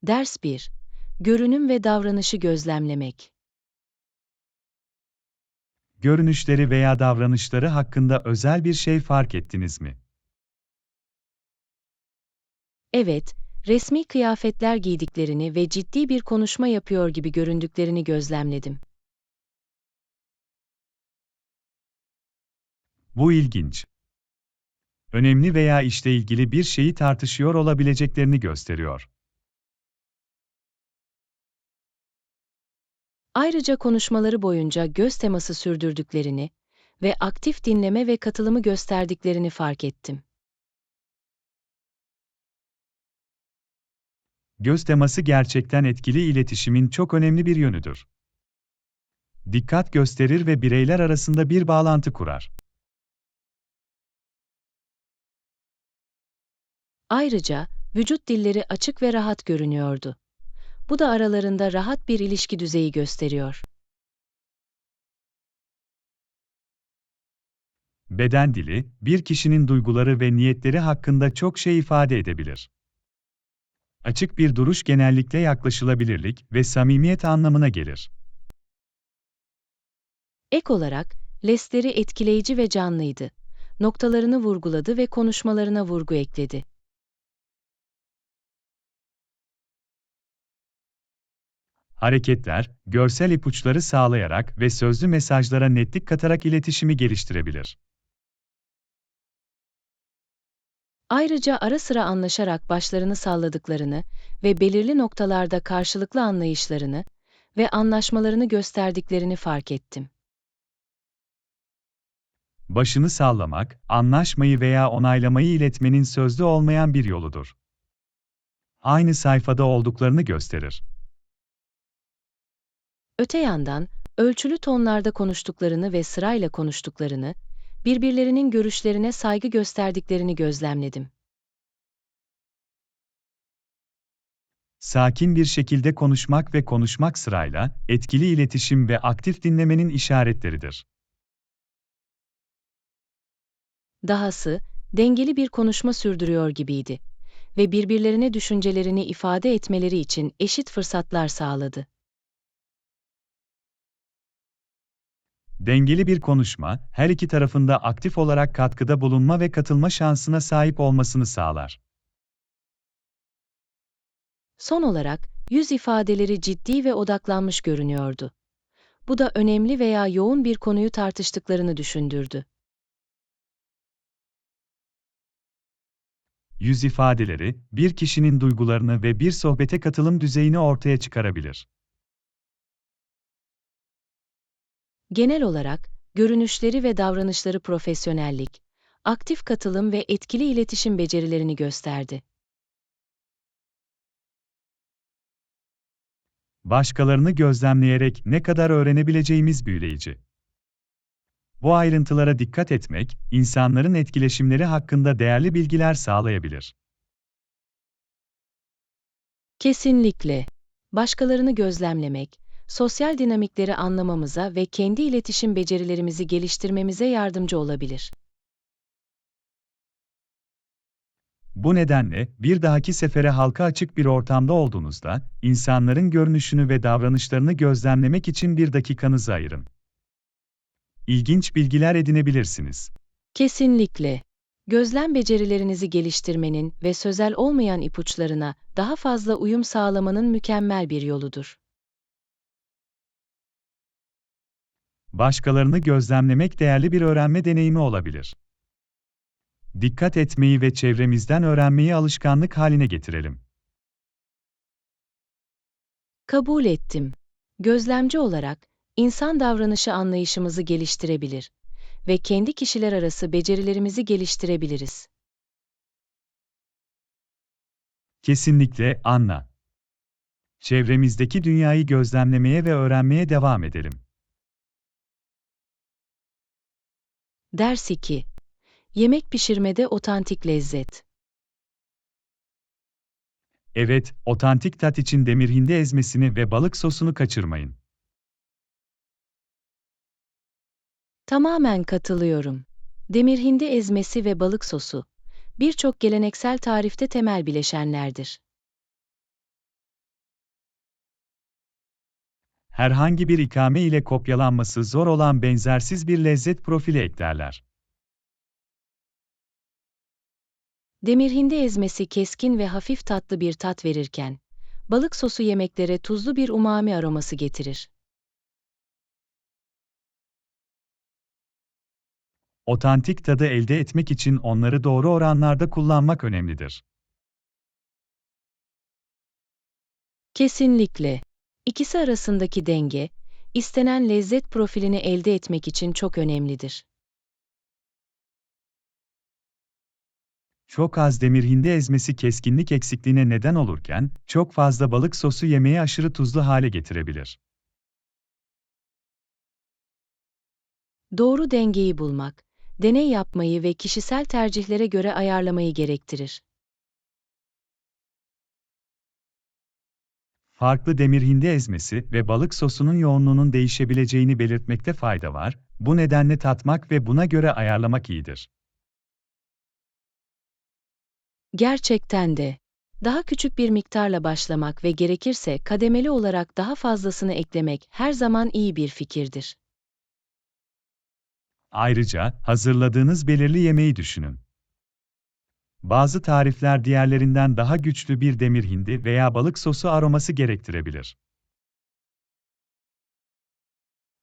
Ders 1. Görünüm ve davranışı gözlemlemek. Görünüşleri veya davranışları hakkında özel bir şey fark ettiniz mi? Evet, resmi kıyafetler giydiklerini ve ciddi bir konuşma yapıyor gibi göründüklerini gözlemledim. Bu ilginç. Önemli veya işle ilgili bir şeyi tartışıyor olabileceklerini gösteriyor. Ayrıca konuşmaları boyunca göz teması sürdürdüklerini ve aktif dinleme ve katılımı gösterdiklerini fark ettim. Göz teması gerçekten etkili iletişimin çok önemli bir yönüdür. Dikkat gösterir ve bireyler arasında bir bağlantı kurar. Ayrıca vücut dilleri açık ve rahat görünüyordu. Bu da aralarında rahat bir ilişki düzeyi gösteriyor. Beden dili, bir kişinin duyguları ve niyetleri hakkında çok şey ifade edebilir. Açık bir duruş genellikle yaklaşılabilirlik ve samimiyet anlamına gelir. Ek olarak, lesleri etkileyici ve canlıydı. Noktalarını vurguladı ve konuşmalarına vurgu ekledi. Hareketler, görsel ipuçları sağlayarak ve sözlü mesajlara netlik katarak iletişimi geliştirebilir. Ayrıca ara sıra anlaşarak başlarını salladıklarını ve belirli noktalarda karşılıklı anlayışlarını ve anlaşmalarını gösterdiklerini fark ettim. Başını sallamak, anlaşmayı veya onaylamayı iletmenin sözlü olmayan bir yoludur. Aynı sayfada olduklarını gösterir. Öte yandan, ölçülü tonlarda konuştuklarını ve sırayla konuştuklarını, birbirlerinin görüşlerine saygı gösterdiklerini gözlemledim. Sakin bir şekilde konuşmak ve konuşmak sırayla, etkili iletişim ve aktif dinlemenin işaretleridir. Dahası, dengeli bir konuşma sürdürüyor gibiydi ve birbirlerine düşüncelerini ifade etmeleri için eşit fırsatlar sağladı. Dengeli bir konuşma, her iki tarafında aktif olarak katkıda bulunma ve katılma şansına sahip olmasını sağlar. Son olarak, yüz ifadeleri ciddi ve odaklanmış görünüyordu. Bu da önemli veya yoğun bir konuyu tartıştıklarını düşündürdü. Yüz ifadeleri, bir kişinin duygularını ve bir sohbete katılım düzeyini ortaya çıkarabilir. Genel olarak, görünüşleri ve davranışları profesyonellik, aktif katılım ve etkili iletişim becerilerini gösterdi. Başkalarını gözlemleyerek ne kadar öğrenebileceğimiz büyüleyici. Bu ayrıntılara dikkat etmek, insanların etkileşimleri hakkında değerli bilgiler sağlayabilir. Kesinlikle. Başkalarını gözlemlemek, sosyal dinamikleri anlamamıza ve kendi iletişim becerilerimizi geliştirmemize yardımcı olabilir. Bu nedenle, bir dahaki sefere halka açık bir ortamda olduğunuzda, insanların görünüşünü ve davranışlarını gözlemlemek için bir dakikanızı ayırın. İlginç bilgiler edinebilirsiniz. Kesinlikle. Gözlem becerilerinizi geliştirmenin ve sözel olmayan ipuçlarına daha fazla uyum sağlamanın mükemmel bir yoludur. Başkalarını gözlemlemek değerli bir öğrenme deneyimi olabilir. Dikkat etmeyi ve çevremizden öğrenmeyi alışkanlık haline getirelim. Kabul ettim. Gözlemci olarak, insan davranışı anlayışımızı geliştirebilir ve kendi kişiler arası becerilerimizi geliştirebiliriz. Kesinlikle, Anna. Çevremizdeki dünyayı gözlemlemeye ve öğrenmeye devam edelim. Ders 2. Yemek pişirmede otantik lezzet. Evet, otantik tat için demir hindi ezmesini ve balık sosunu kaçırmayın. Tamamen katılıyorum. Demir hindi ezmesi ve balık sosu, birçok geleneksel tarifte temel bileşenlerdir. herhangi bir ikame ile kopyalanması zor olan benzersiz bir lezzet profili eklerler. Demirhindi ezmesi keskin ve hafif tatlı bir tat verirken, balık sosu yemeklere tuzlu bir umami aroması getirir. Otantik tadı elde etmek için onları doğru oranlarda kullanmak önemlidir. Kesinlikle. İkisi arasındaki denge, istenen lezzet profilini elde etmek için çok önemlidir. Çok az demir hindi ezmesi keskinlik eksikliğine neden olurken, çok fazla balık sosu yemeği aşırı tuzlu hale getirebilir. Doğru dengeyi bulmak, deney yapmayı ve kişisel tercihlere göre ayarlamayı gerektirir. Farklı demir hindi ezmesi ve balık sosunun yoğunluğunun değişebileceğini belirtmekte fayda var, bu nedenle tatmak ve buna göre ayarlamak iyidir. Gerçekten de. Daha küçük bir miktarla başlamak ve gerekirse kademeli olarak daha fazlasını eklemek her zaman iyi bir fikirdir. Ayrıca, hazırladığınız belirli yemeği düşünün. Bazı tarifler diğerlerinden daha güçlü bir demir hindi veya balık sosu aroması gerektirebilir.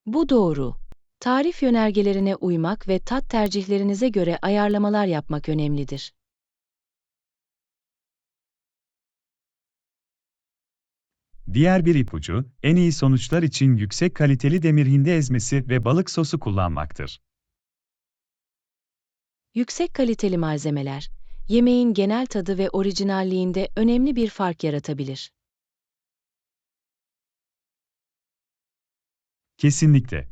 Bu doğru. Tarif yönergelerine uymak ve tat tercihlerinize göre ayarlamalar yapmak önemlidir. Diğer bir ipucu, en iyi sonuçlar için yüksek kaliteli demir hindi ezmesi ve balık sosu kullanmaktır. Yüksek kaliteli malzemeler, yemeğin genel tadı ve orijinalliğinde önemli bir fark yaratabilir. Kesinlikle.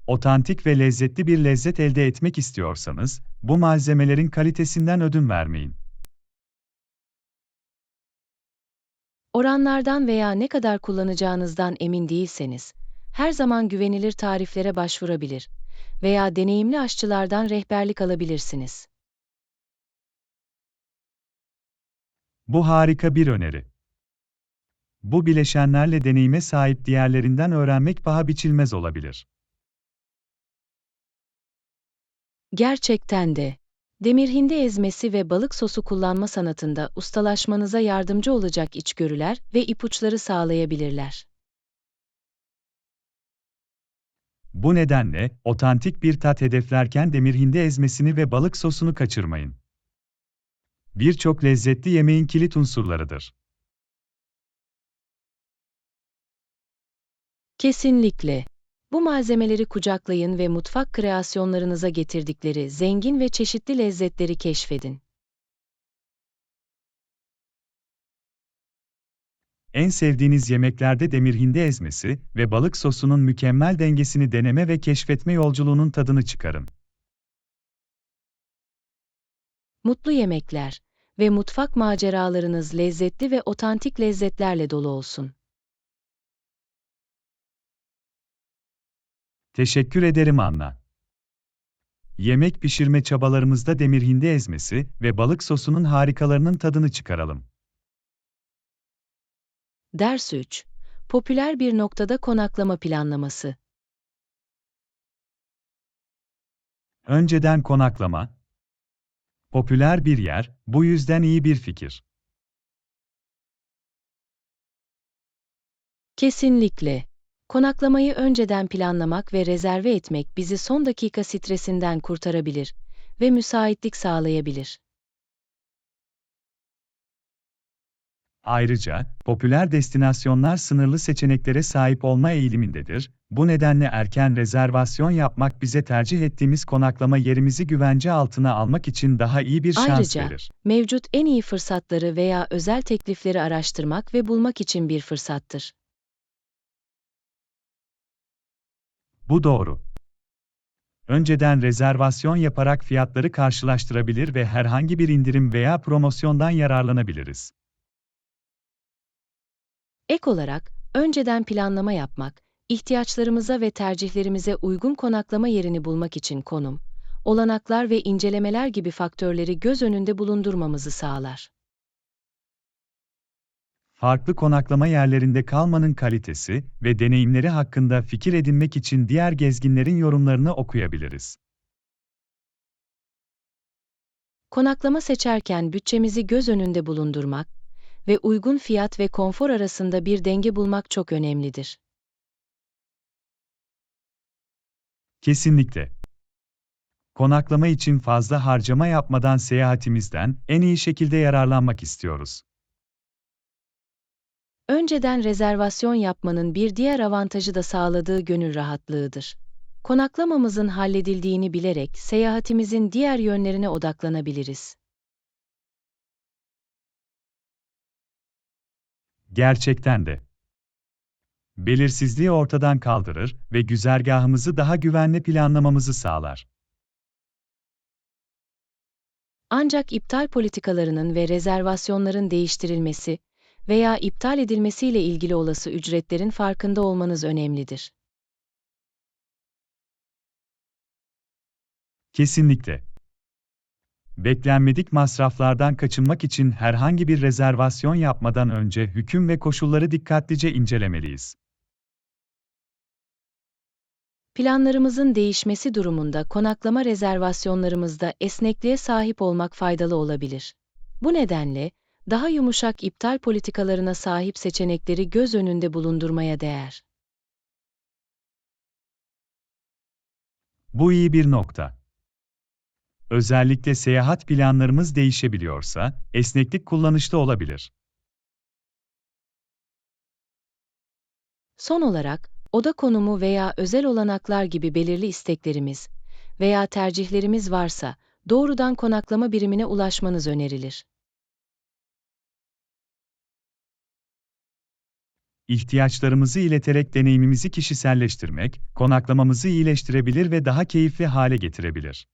Otantik ve lezzetli bir lezzet elde etmek istiyorsanız, bu malzemelerin kalitesinden ödün vermeyin. Oranlardan veya ne kadar kullanacağınızdan emin değilseniz, her zaman güvenilir tariflere başvurabilir veya deneyimli aşçılardan rehberlik alabilirsiniz. Bu harika bir öneri. Bu bileşenlerle deneyime sahip diğerlerinden öğrenmek paha biçilmez olabilir. Gerçekten de. Demir hindi ezmesi ve balık sosu kullanma sanatında ustalaşmanıza yardımcı olacak içgörüler ve ipuçları sağlayabilirler. Bu nedenle, otantik bir tat hedeflerken demir hindi ezmesini ve balık sosunu kaçırmayın. Birçok lezzetli yemeğin kilit unsurlarıdır. Kesinlikle. Bu malzemeleri kucaklayın ve mutfak kreasyonlarınıza getirdikleri zengin ve çeşitli lezzetleri keşfedin. En sevdiğiniz yemeklerde demir hindi ezmesi ve balık sosunun mükemmel dengesini deneme ve keşfetme yolculuğunun tadını çıkarın. Mutlu yemekler ve mutfak maceralarınız lezzetli ve otantik lezzetlerle dolu olsun. Teşekkür ederim Anna. Yemek pişirme çabalarımızda demir hindi ezmesi ve balık sosunun harikalarının tadını çıkaralım. Ders 3. Popüler bir noktada konaklama planlaması. Önceden konaklama. Popüler bir yer, bu yüzden iyi bir fikir. Kesinlikle. Konaklamayı önceden planlamak ve rezerve etmek bizi son dakika stresinden kurtarabilir ve müsaitlik sağlayabilir. Ayrıca, popüler destinasyonlar sınırlı seçeneklere sahip olma eğilimindedir. Bu nedenle erken rezervasyon yapmak bize tercih ettiğimiz konaklama yerimizi güvence altına almak için daha iyi bir şans Ayrıca, verir. mevcut en iyi fırsatları veya özel teklifleri araştırmak ve bulmak için bir fırsattır. Bu doğru. Önceden rezervasyon yaparak fiyatları karşılaştırabilir ve herhangi bir indirim veya promosyondan yararlanabiliriz. Ek olarak, önceden planlama yapmak, ihtiyaçlarımıza ve tercihlerimize uygun konaklama yerini bulmak için konum, olanaklar ve incelemeler gibi faktörleri göz önünde bulundurmamızı sağlar. Farklı konaklama yerlerinde kalmanın kalitesi ve deneyimleri hakkında fikir edinmek için diğer gezginlerin yorumlarını okuyabiliriz. Konaklama seçerken bütçemizi göz önünde bulundurmak ve uygun fiyat ve konfor arasında bir denge bulmak çok önemlidir. Kesinlikle. Konaklama için fazla harcama yapmadan seyahatimizden en iyi şekilde yararlanmak istiyoruz. Önceden rezervasyon yapmanın bir diğer avantajı da sağladığı gönül rahatlığıdır. Konaklamamızın halledildiğini bilerek seyahatimizin diğer yönlerine odaklanabiliriz. Gerçekten de. Belirsizliği ortadan kaldırır ve güzergahımızı daha güvenli planlamamızı sağlar. Ancak iptal politikalarının ve rezervasyonların değiştirilmesi veya iptal edilmesiyle ilgili olası ücretlerin farkında olmanız önemlidir. Kesinlikle. Beklenmedik masraflardan kaçınmak için herhangi bir rezervasyon yapmadan önce hüküm ve koşulları dikkatlice incelemeliyiz. Planlarımızın değişmesi durumunda konaklama rezervasyonlarımızda esnekliğe sahip olmak faydalı olabilir. Bu nedenle, daha yumuşak iptal politikalarına sahip seçenekleri göz önünde bulundurmaya değer. Bu iyi bir nokta. Özellikle seyahat planlarımız değişebiliyorsa, esneklik kullanışlı olabilir. Son olarak, oda konumu veya özel olanaklar gibi belirli isteklerimiz veya tercihlerimiz varsa, doğrudan konaklama birimine ulaşmanız önerilir. İhtiyaçlarımızı ileterek deneyimimizi kişiselleştirmek, konaklamamızı iyileştirebilir ve daha keyifli hale getirebilir.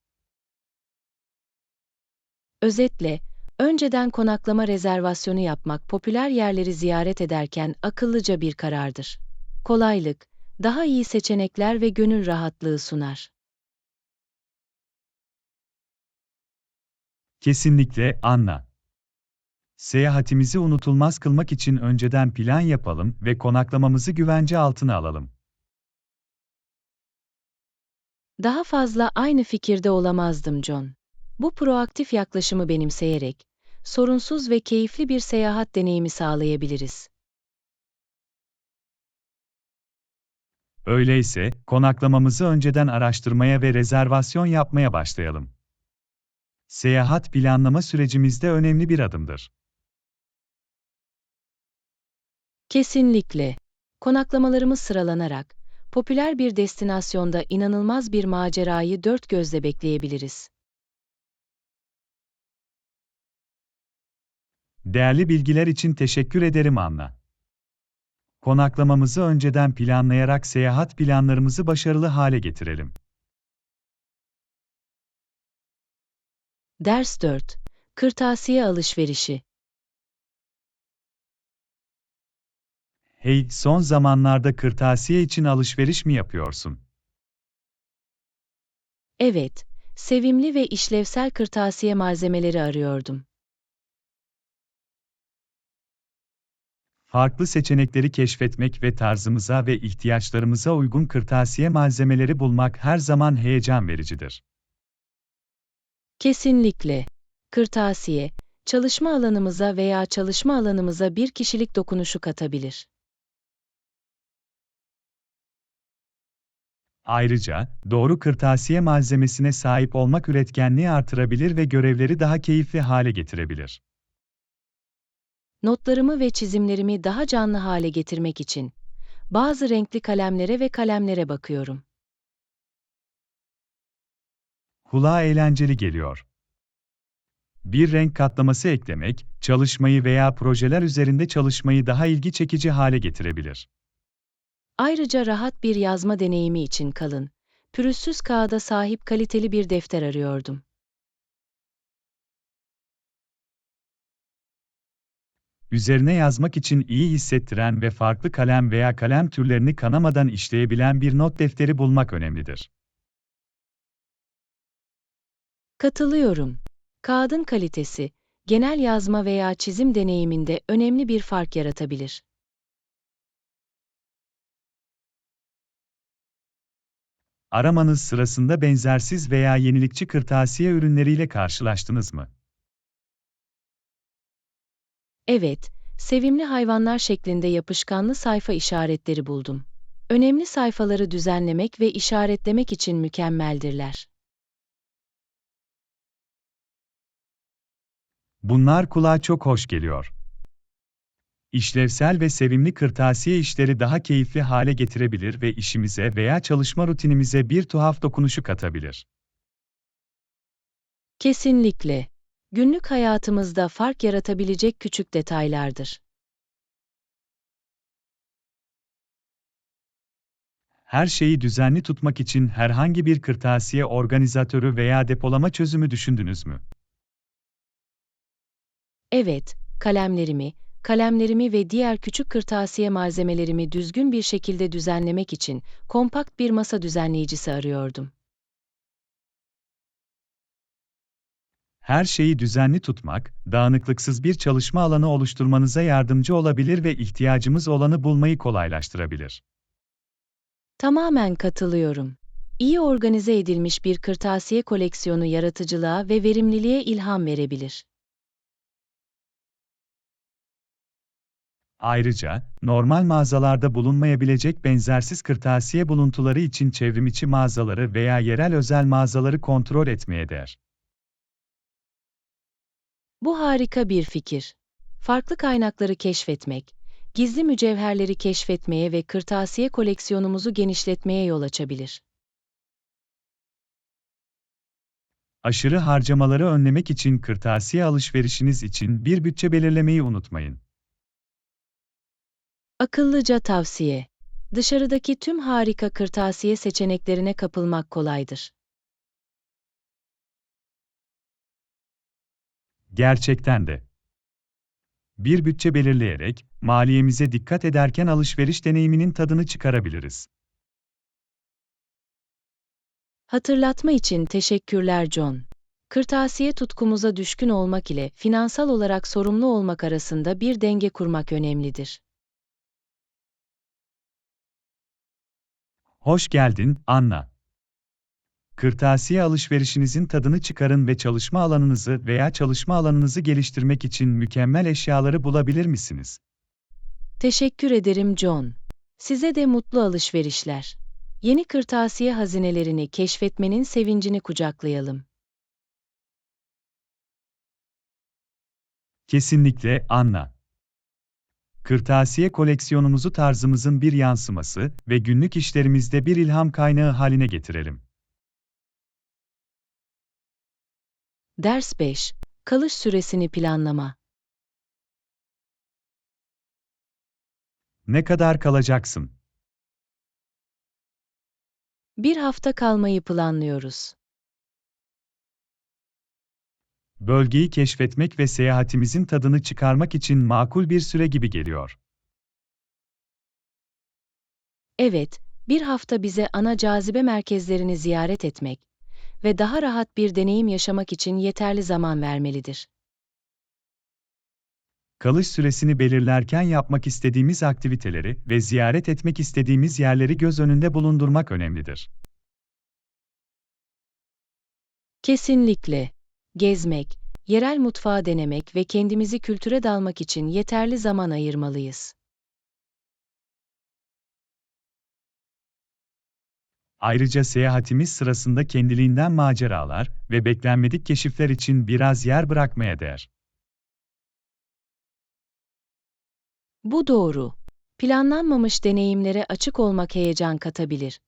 Özetle, önceden konaklama rezervasyonu yapmak popüler yerleri ziyaret ederken akıllıca bir karardır. Kolaylık, daha iyi seçenekler ve gönül rahatlığı sunar. Kesinlikle, Anna. Seyahatimizi unutulmaz kılmak için önceden plan yapalım ve konaklamamızı güvence altına alalım. Daha fazla aynı fikirde olamazdım John. Bu proaktif yaklaşımı benimseyerek, sorunsuz ve keyifli bir seyahat deneyimi sağlayabiliriz. Öyleyse, konaklamamızı önceden araştırmaya ve rezervasyon yapmaya başlayalım. Seyahat planlama sürecimizde önemli bir adımdır. Kesinlikle. Konaklamalarımız sıralanarak, popüler bir destinasyonda inanılmaz bir macerayı dört gözle bekleyebiliriz. Değerli bilgiler için teşekkür ederim Anna. Konaklamamızı önceden planlayarak seyahat planlarımızı başarılı hale getirelim. Ders 4. Kırtasiye alışverişi. Hey, son zamanlarda kırtasiye için alışveriş mi yapıyorsun? Evet, sevimli ve işlevsel kırtasiye malzemeleri arıyordum. Farklı seçenekleri keşfetmek ve tarzımıza ve ihtiyaçlarımıza uygun kırtasiye malzemeleri bulmak her zaman heyecan vericidir. Kesinlikle. Kırtasiye, çalışma alanımıza veya çalışma alanımıza bir kişilik dokunuşu katabilir. Ayrıca, doğru kırtasiye malzemesine sahip olmak üretkenliği artırabilir ve görevleri daha keyifli hale getirebilir. Notlarımı ve çizimlerimi daha canlı hale getirmek için bazı renkli kalemlere ve kalemlere bakıyorum. Kulağa eğlenceli geliyor. Bir renk katlaması eklemek, çalışmayı veya projeler üzerinde çalışmayı daha ilgi çekici hale getirebilir. Ayrıca rahat bir yazma deneyimi için kalın, pürüzsüz kağıda sahip kaliteli bir defter arıyordum. Üzerine yazmak için iyi hissettiren ve farklı kalem veya kalem türlerini kanamadan işleyebilen bir not defteri bulmak önemlidir. Katılıyorum. Kağıdın kalitesi, genel yazma veya çizim deneyiminde önemli bir fark yaratabilir. Aramanız sırasında benzersiz veya yenilikçi kırtasiye ürünleriyle karşılaştınız mı? Evet, sevimli hayvanlar şeklinde yapışkanlı sayfa işaretleri buldum. Önemli sayfaları düzenlemek ve işaretlemek için mükemmeldirler. Bunlar kulağa çok hoş geliyor. İşlevsel ve sevimli kırtasiye işleri daha keyifli hale getirebilir ve işimize veya çalışma rutinimize bir tuhaf dokunuşu katabilir. Kesinlikle. Günlük hayatımızda fark yaratabilecek küçük detaylardır. Her şeyi düzenli tutmak için herhangi bir kırtasiye organizatörü veya depolama çözümü düşündünüz mü? Evet, kalemlerimi ve diğer küçük kırtasiye malzemelerimi düzgün bir şekilde düzenlemek için kompakt bir masa düzenleyicisi arıyordum. Her şeyi düzenli tutmak, dağınıklıksız bir çalışma alanı oluşturmanıza yardımcı olabilir ve ihtiyacımız olanı bulmayı kolaylaştırabilir. Tamamen katılıyorum. İyi organize edilmiş bir kırtasiye koleksiyonu yaratıcılığa ve verimliliğe ilham verebilir. Ayrıca, normal mağazalarda bulunmayabilecek benzersiz kırtasiye buluntuları için çevrimiçi mağazaları veya yerel özel mağazaları kontrol etmeye değer. Bu harika bir fikir. Farklı kaynakları keşfetmek, gizli mücevherleri keşfetmeye ve kırtasiye koleksiyonumuzu genişletmeye yol açabilir. Aşırı harcamaları önlemek için kırtasiye alışverişiniz için bir bütçe belirlemeyi unutmayın. Akıllıca tavsiye. Dışarıdaki tüm harika kırtasiye seçeneklerine kapılmak kolaydır. Gerçekten de. Bir bütçe belirleyerek, maliyemize dikkat ederken alışveriş deneyiminin tadını çıkarabiliriz. Hatırlatma için teşekkürler John. Kırtasiye tutkumuza düşkün olmak ile finansal olarak sorumlu olmak arasında bir denge kurmak önemlidir. Hoş geldin, Anna. Kırtasiye alışverişinizin tadını çıkarın ve çalışma alanınızı geliştirmek için mükemmel eşyaları bulabilir misiniz? Teşekkür ederim John. Size de mutlu alışverişler. Yeni kırtasiye hazinelerini keşfetmenin sevincini kucaklayalım. Kesinlikle, Anna. Kırtasiye koleksiyonumuzu tarzımızın bir yansıması ve günlük işlerimizde bir ilham kaynağı haline getirelim. Ders 5. Kalış süresini planlama. Ne kadar kalacaksın? Bir hafta kalmayı planlıyoruz. Bölgeyi keşfetmek ve seyahatimizin tadını çıkarmak için makul bir süre gibi geliyor. Evet, bir hafta bize ana cazibe merkezlerini ziyaret etmek ve daha rahat bir deneyim yaşamak için yeterli zaman vermelidir. Kalış süresini belirlerken yapmak istediğimiz aktiviteleri ve ziyaret etmek istediğimiz yerleri göz önünde bulundurmak önemlidir. Kesinlikle. Gezmek, yerel mutfağı denemek ve kendimizi kültüre dalmak için yeterli zaman ayırmalıyız. Ayrıca seyahatimiz sırasında kendiliğinden maceralar ve beklenmedik keşifler için biraz yer bırakmaya değer. Bu doğru. Planlanmamış deneyimlere açık olmak heyecan katabilir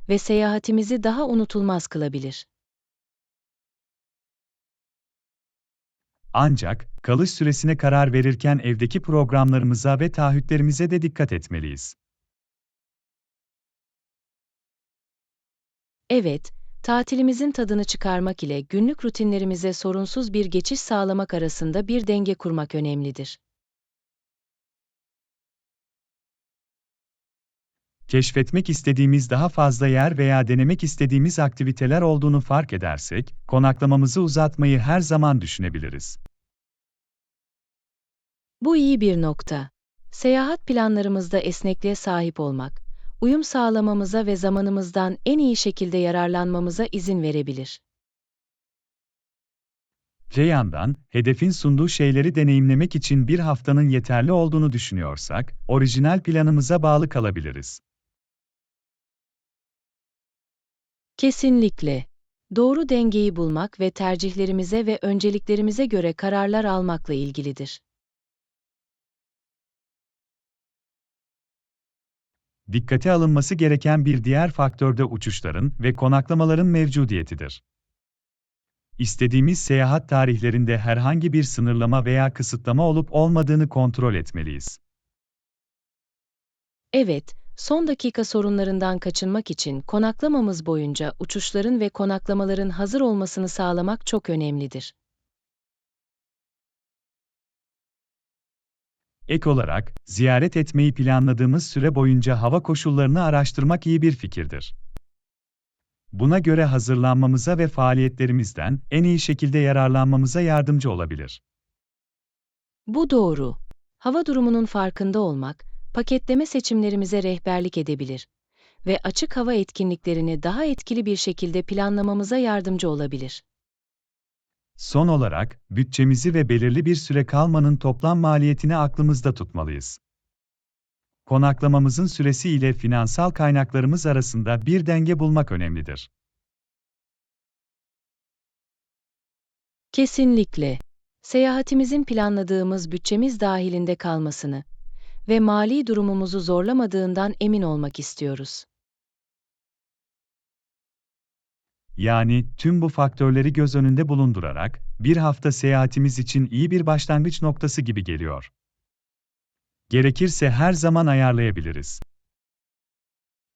ve seyahatimizi daha unutulmaz kılabilir. Ancak, kalış süresine karar verirken evdeki programlarımıza ve taahhütlerimize de dikkat etmeliyiz. Evet, tatilimizin tadını çıkarmak ile günlük rutinlerimize sorunsuz bir geçiş sağlamak arasında bir denge kurmak önemlidir. Keşfetmek istediğimiz daha fazla yer veya denemek istediğimiz aktiviteler olduğunu fark edersek, konaklamamızı uzatmayı her zaman düşünebiliriz. Bu iyi bir nokta. Seyahat planlarımızda esnekliğe sahip olmak, uyum sağlamamıza ve zamanımızdan en iyi şekilde yararlanmamıza izin verebilir. Öte yandan, hedefin sunduğu şeyleri deneyimlemek için bir haftanın yeterli olduğunu düşünüyorsak, orijinal planımıza bağlı kalabiliriz. Kesinlikle. Doğru dengeyi bulmak ve tercihlerimize ve önceliklerimize göre kararlar almakla ilgilidir. Dikkate alınması gereken bir diğer faktör de uçuşların ve konaklamaların mevcudiyetidir. İstediğimiz seyahat tarihlerinde herhangi bir sınırlama veya kısıtlama olup olmadığını kontrol etmeliyiz. Evet, son dakika sorunlarından kaçınmak için konaklamamız boyunca uçuşların ve konaklamaların hazır olmasını sağlamak çok önemlidir. Ek olarak, ziyaret etmeyi planladığımız süre boyunca hava koşullarını araştırmak iyi bir fikirdir. Buna göre hazırlanmamıza ve faaliyetlerimizden en iyi şekilde yararlanmamıza yardımcı olabilir. Bu doğru. Hava durumunun farkında olmak, paketleme seçimlerimize rehberlik edebilir ve açık hava etkinliklerini daha etkili bir şekilde planlamamıza yardımcı olabilir. Son olarak, bütçemizi ve belirli bir süre kalmanın toplam maliyetini aklımızda tutmalıyız. Konaklamamızın süresi ile finansal kaynaklarımız arasında bir denge bulmak önemlidir. Kesinlikle. Seyahatimizin planladığımız bütçemiz dahilinde kalmasını ve mali durumumuzu zorlamadığından emin olmak istiyoruz. Yani tüm bu faktörleri göz önünde bulundurarak bir hafta seyahatimiz için iyi bir başlangıç noktası gibi geliyor. Gerekirse her zaman ayarlayabiliriz.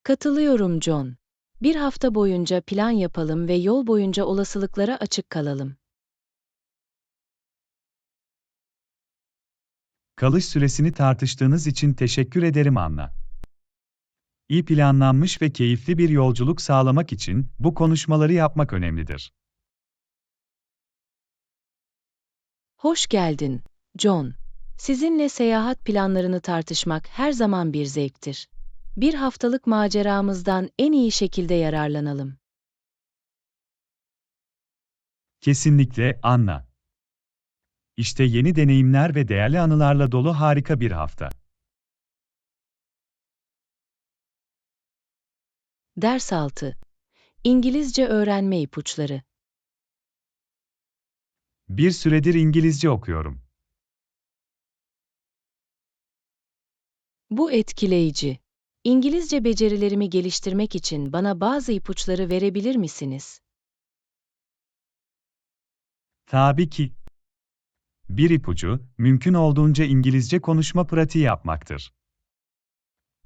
Katılıyorum John. Bir hafta boyunca plan yapalım ve yol boyunca olasılıklara açık kalalım. Kalış süresini tartıştığınız için teşekkür ederim Anna. İyi planlanmış ve keyifli bir yolculuk sağlamak için bu konuşmaları yapmak önemlidir. Hoş geldin, John. Sizinle seyahat planlarını tartışmak her zaman bir zevktir. Bir haftalık maceramızdan en iyi şekilde yararlanalım. Kesinlikle, Anna. İşte yeni deneyimler ve değerli anılarla dolu harika bir hafta. Ders 6. İngilizce öğrenme ipuçları. Bir süredir İngilizce okuyorum. Bu etkileyici. İngilizce becerilerimi geliştirmek için bana bazı ipuçları verebilir misiniz? Tabii ki. Bir ipucu, mümkün olduğunca İngilizce konuşma pratiği yapmaktır.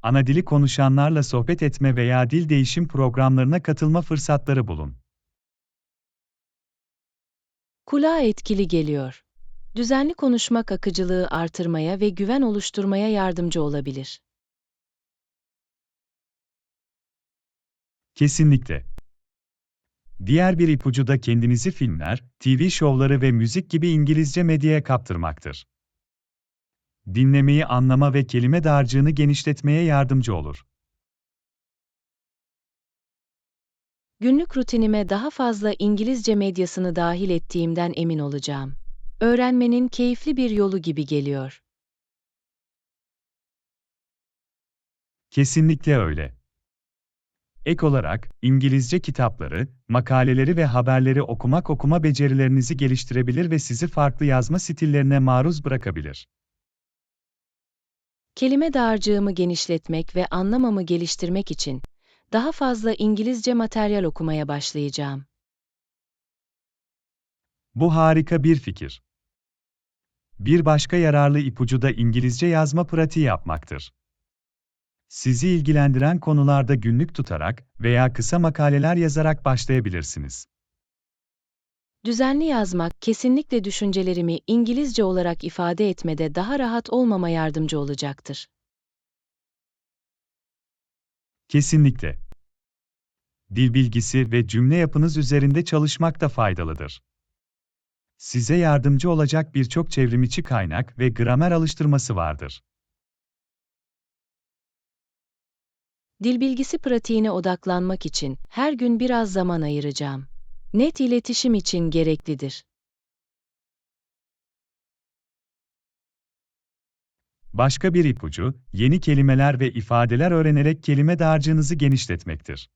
Ana dili konuşanlarla sohbet etme veya dil değişim programlarına katılma fırsatları bulun. Kulağa etkili geliyor. Düzenli konuşmak akıcılığı artırmaya ve güven oluşturmaya yardımcı olabilir. Kesinlikle. Diğer bir ipucu da kendinizi filmler, TV şovları ve müzik gibi İngilizce medyaya kaptırmaktır. Dinlemeyi anlama ve kelime dağarcığını genişletmeye yardımcı olur. Günlük rutinime daha fazla İngilizce medyasını dahil ettiğimden emin olacağım. Öğrenmenin keyifli bir yolu gibi geliyor. Kesinlikle öyle. Ek olarak, İngilizce kitapları, makaleleri ve haberleri okumak okuma becerilerinizi geliştirebilir ve sizi farklı yazma stillerine maruz bırakabilir. Kelime dağarcığımı genişletmek ve anlamamı geliştirmek için daha fazla İngilizce materyal okumaya başlayacağım. Bu harika bir fikir. Bir başka yararlı ipucu da İngilizce yazma pratiği yapmaktır. Sizi ilgilendiren konularda günlük tutarak veya kısa makaleler yazarak başlayabilirsiniz. Düzenli yazmak kesinlikle düşüncelerimi İngilizce olarak ifade etmede daha rahat olmama yardımcı olacaktır. Kesinlikle. Dil bilgisi ve cümle yapınız üzerinde çalışmak da faydalıdır. Size yardımcı olacak birçok çevrimiçi kaynak ve gramer alıştırması vardır. Dil bilgisi pratiğine odaklanmak için her gün biraz zaman ayıracağım. Net iletişim için gereklidir. Başka bir ipucu, yeni kelimeler ve ifadeler öğrenerek kelime dağarcığınızı genişletmektir.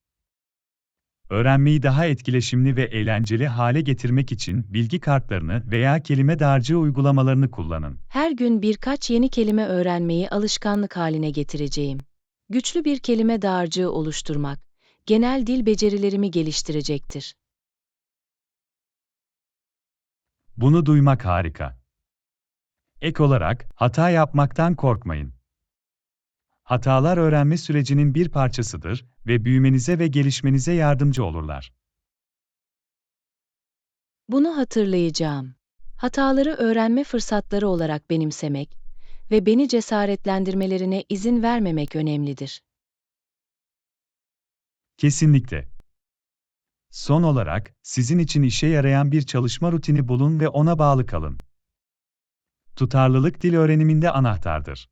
Öğrenmeyi daha etkileşimli ve eğlenceli hale getirmek için bilgi kartlarını veya kelime dağarcığı uygulamalarını kullanın. Her gün birkaç yeni kelime öğrenmeyi alışkanlık haline getireceğim. Güçlü bir kelime dağarcığı oluşturmak, genel dil becerilerimi geliştirecektir. Bunu duymak harika. Ek olarak, hata yapmaktan korkmayın. Hatalar öğrenme sürecinin bir parçasıdır ve büyümenize ve gelişmenize yardımcı olurlar. Bunu hatırlayacağım. Hataları öğrenme fırsatları olarak benimsemek ve beni cesaretlendirmelerine izin vermemek önemlidir. Kesinlikle. Son olarak, sizin için işe yarayan bir çalışma rutini bulun ve ona bağlı kalın. Tutarlılık dil öğreniminde anahtardır.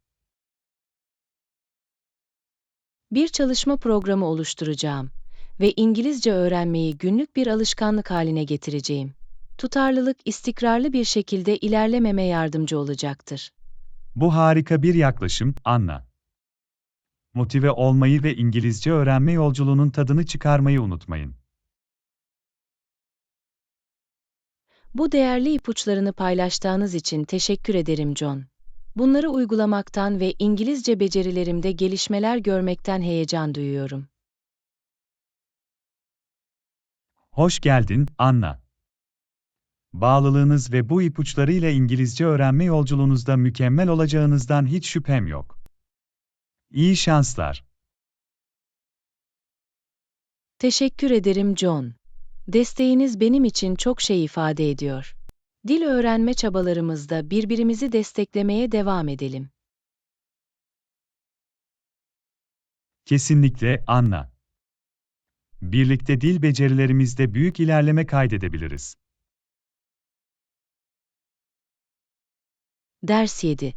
Bir çalışma programı oluşturacağım ve İngilizce öğrenmeyi günlük bir alışkanlık haline getireceğim. Tutarlılık istikrarlı bir şekilde ilerlememe yardımcı olacaktır. Bu harika bir yaklaşım, Anna. Motive olmayı ve İngilizce öğrenme yolculuğunun tadını çıkarmayı unutmayın. Bu değerli ipuçlarını paylaştığınız için teşekkür ederim John. Bunları uygulamaktan ve İngilizce becerilerimde gelişmeler görmekten heyecan duyuyorum. Hoş geldin, Anna. Bağlılığınız ve bu ipuçlarıyla İngilizce öğrenme yolculuğunuzda mükemmel olacağınızdan hiç şüphem yok. İyi şanslar. Teşekkür ederim John. Desteğiniz benim için çok şey ifade ediyor. Dil öğrenme çabalarımızda birbirimizi desteklemeye devam edelim. Kesinlikle, Anna. Birlikte dil becerilerimizde büyük ilerleme kaydedebiliriz. Ders 7.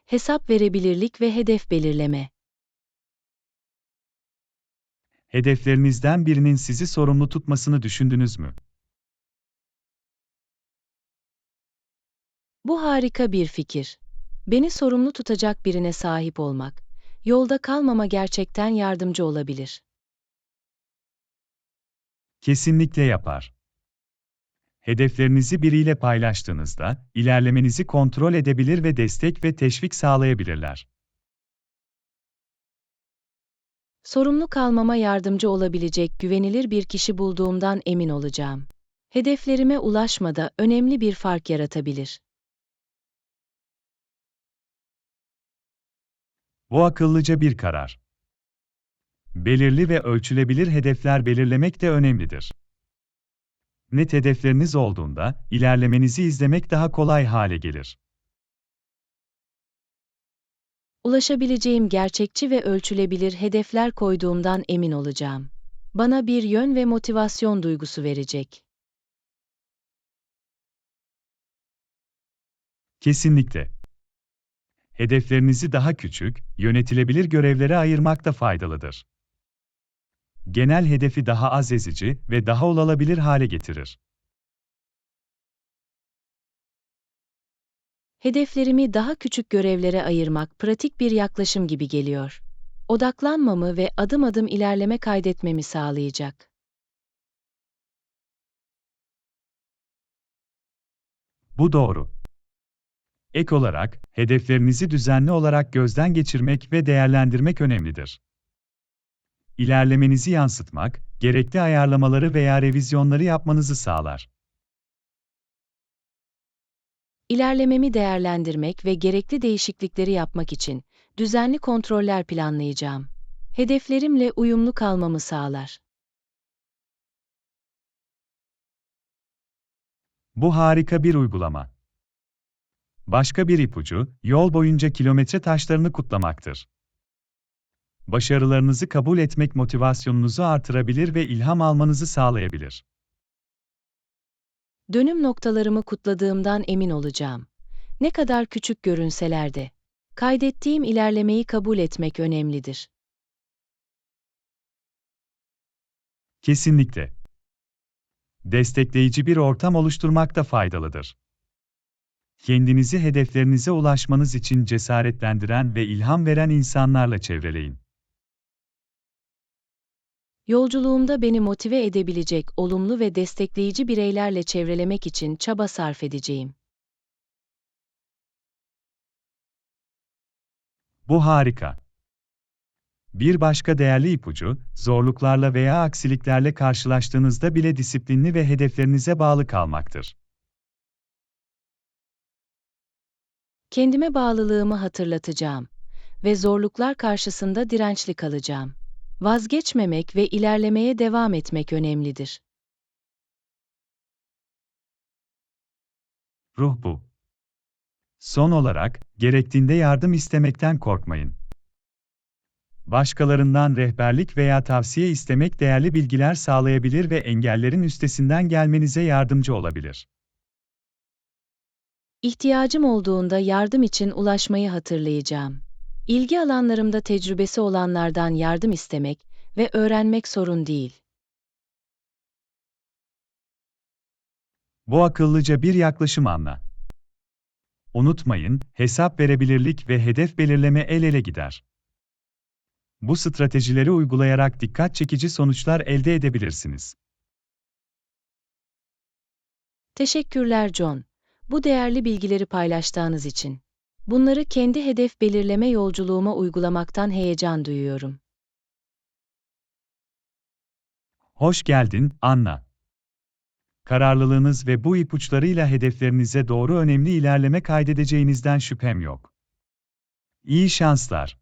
Hesap verebilirlik ve hedef belirleme. Hedeflerinizden birinin sizi sorumlu tutmasını düşündünüz mü? Bu harika bir fikir. Beni sorumlu tutacak birine sahip olmak, yolda kalmama gerçekten yardımcı olabilir. Kesinlikle yapar. Hedeflerinizi biriyle paylaştığınızda, ilerlemenizi kontrol edebilir ve destek ve teşvik sağlayabilirler. Sorumlu kalmama yardımcı olabilecek güvenilir bir kişi bulduğumdan emin olacağım. Hedeflerime ulaşmada önemli bir fark yaratabilir. Bu akıllıca bir karar. Belirli ve ölçülebilir hedefler belirlemek de önemlidir. Net hedefleriniz olduğunda, ilerlemenizi izlemek daha kolay hale gelir. Ulaşabileceğim gerçekçi ve ölçülebilir hedefler koyduğumdan emin olacağım. Bana bir yön ve motivasyon duygusu verecek. Kesinlikle. Hedeflerinizi daha küçük, yönetilebilir görevlere ayırmak da faydalıdır. Genel hedefi daha az ezici ve daha ulaşılabilir hale getirir. Hedeflerimi daha küçük görevlere ayırmak pratik bir yaklaşım gibi geliyor. Odaklanmamı ve adım adım ilerleme kaydetmemi sağlayacak. Bu doğru. Ek olarak, hedeflerinizi düzenli olarak gözden geçirmek ve değerlendirmek önemlidir. İlerlemenizi yansıtmak, gerekli ayarlamaları veya revizyonları yapmanızı sağlar. İlerlememi değerlendirmek ve gerekli değişiklikleri yapmak için düzenli kontroller planlayacağım. Hedeflerimle uyumlu kalmamı sağlar. Bu harika bir uygulama. Başka bir ipucu, yol boyunca kilometre taşlarını kutlamaktır. Başarılarınızı kabul etmek motivasyonunuzu artırabilir ve ilham almanızı sağlayabilir. Dönüm noktalarımı kutladığımdan emin olacağım. Ne kadar küçük görünseler de. Kaydettiğim ilerlemeyi kabul etmek önemlidir. Kesinlikle. Destekleyici bir ortam oluşturmak da faydalıdır. Kendinizi hedeflerinize ulaşmanız için cesaretlendiren ve ilham veren insanlarla çevreleyin. Yolculuğumda beni motive edebilecek olumlu ve destekleyici bireylerle çevrelemek için çaba sarf edeceğim. Bu harika. Bir başka değerli ipucu, zorluklarla veya aksiliklerle karşılaştığınızda bile disiplinli ve hedeflerinize bağlı kalmaktır. Kendime bağlılığımı hatırlatacağım ve zorluklar karşısında dirençli kalacağım. Vazgeçmemek ve ilerlemeye devam etmek önemlidir. Ruh bu. Son olarak, gerektiğinde yardım istemekten korkmayın. Başkalarından rehberlik veya tavsiye istemek değerli bilgiler sağlayabilir ve engellerin üstesinden gelmenize yardımcı olabilir. İhtiyacım olduğunda yardım için ulaşmayı hatırlayacağım. İlgi alanlarımda tecrübesi olanlardan yardım istemek ve öğrenmek sorun değil. Bu akıllıca bir yaklaşım anla. Unutmayın, hesap verebilirlik ve hedef belirleme el ele gider. Bu stratejileri uygulayarak dikkat çekici sonuçlar elde edebilirsiniz. Teşekkürler John. Bu değerli bilgileri paylaştığınız için. Bunları kendi hedef belirleme yolculuğuma uygulamaktan heyecan duyuyorum. Hoş geldin, Anna. Kararlılığınız ve bu ipuçlarıyla hedeflerinize doğru önemli ilerleme kaydedeceğinizden şüphem yok. İyi şanslar.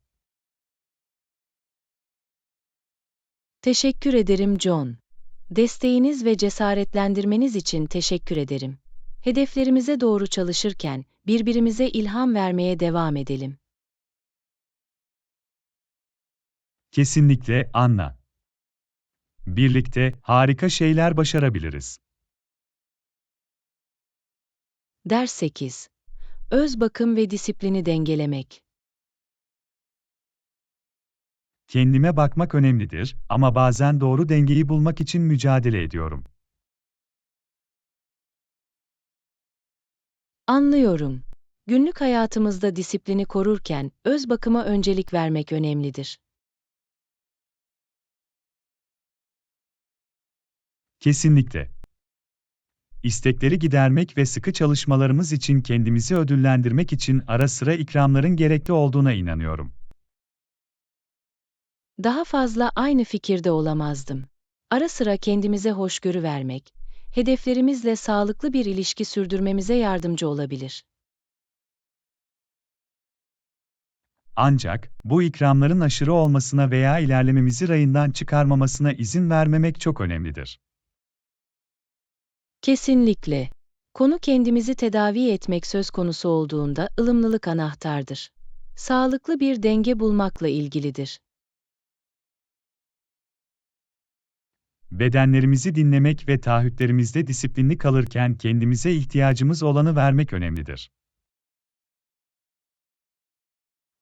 Teşekkür ederim John. Desteğiniz ve cesaretlendirmeniz için teşekkür ederim. Hedeflerimize doğru çalışırken birbirimize ilham vermeye devam edelim. Kesinlikle, Anna. Birlikte harika şeyler başarabiliriz. Ders 8. Öz bakım ve disiplini dengelemek. Kendime bakmak önemlidir ama bazen doğru dengeyi bulmak için mücadele ediyorum. Anlıyorum. Günlük hayatımızda disiplini korurken öz bakıma öncelik vermek önemlidir. Kesinlikle. İstekleri gidermek ve sıkı çalışmalarımız için kendimizi ödüllendirmek için ara sıra ikramların gerekli olduğuna inanıyorum. Daha fazla aynı fikirde olamazdım. Ara sıra kendimize hoşgörü vermek, hedeflerimizle sağlıklı bir ilişki sürdürmemize yardımcı olabilir. Ancak, bu ikramların aşırı olmasına veya ilerlememizi rayından çıkarmamasına izin vermemek çok önemlidir. Kesinlikle. Konu kendimizi tedavi etmek söz konusu olduğunda ılımlılık anahtardır. Sağlıklı bir denge bulmakla ilgilidir. Bedenlerimizi dinlemek ve taahhütlerimizde disiplinli kalırken kendimize ihtiyacımız olanı vermek önemlidir.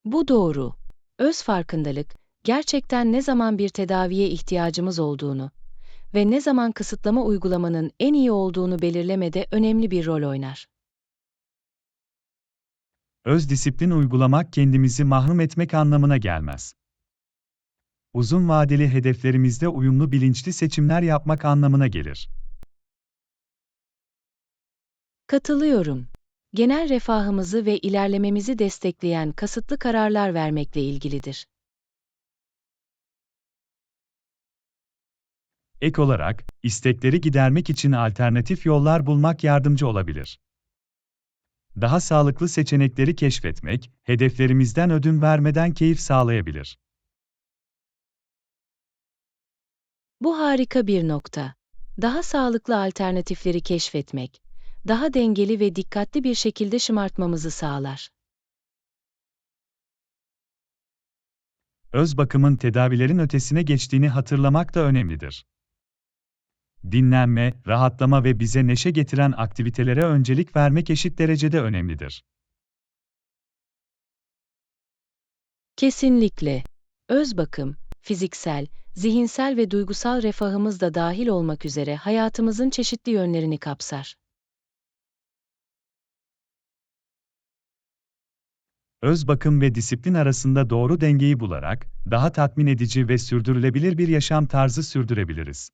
Bu doğru. Öz farkındalık, gerçekten ne zaman bir tedaviye ihtiyacımız olduğunu ve ne zaman kısıtlama uygulamanın en iyi olduğunu belirlemede önemli bir rol oynar. Öz disiplin uygulamak kendimizi mahrum etmek anlamına gelmez. Uzun vadeli hedeflerimizde uyumlu bilinçli seçimler yapmak anlamına gelir. Katılıyorum. Genel refahımızı ve ilerlememizi destekleyen kasıtlı kararlar vermekle ilgilidir. Ek olarak, istekleri gidermek için alternatif yollar bulmak yardımcı olabilir. Daha sağlıklı seçenekleri keşfetmek, hedeflerimizden ödün vermeden keyif sağlayabilir. Bu harika bir nokta. Daha sağlıklı alternatifleri keşfetmek, daha dengeli ve dikkatli bir şekilde şımartmamızı sağlar. Öz bakımın tedavilerin ötesine geçtiğini hatırlamak da önemlidir. Dinlenme, rahatlama ve bize neşe getiren aktivitelere öncelik vermek eşit derecede önemlidir. Kesinlikle. Öz bakım, fiziksel, zihinsel ve duygusal refahımız da dahil olmak üzere hayatımızın çeşitli yönlerini kapsar. Öz bakım ve disiplin arasında doğru dengeyi bularak, daha tatmin edici ve sürdürülebilir bir yaşam tarzı sürdürebiliriz.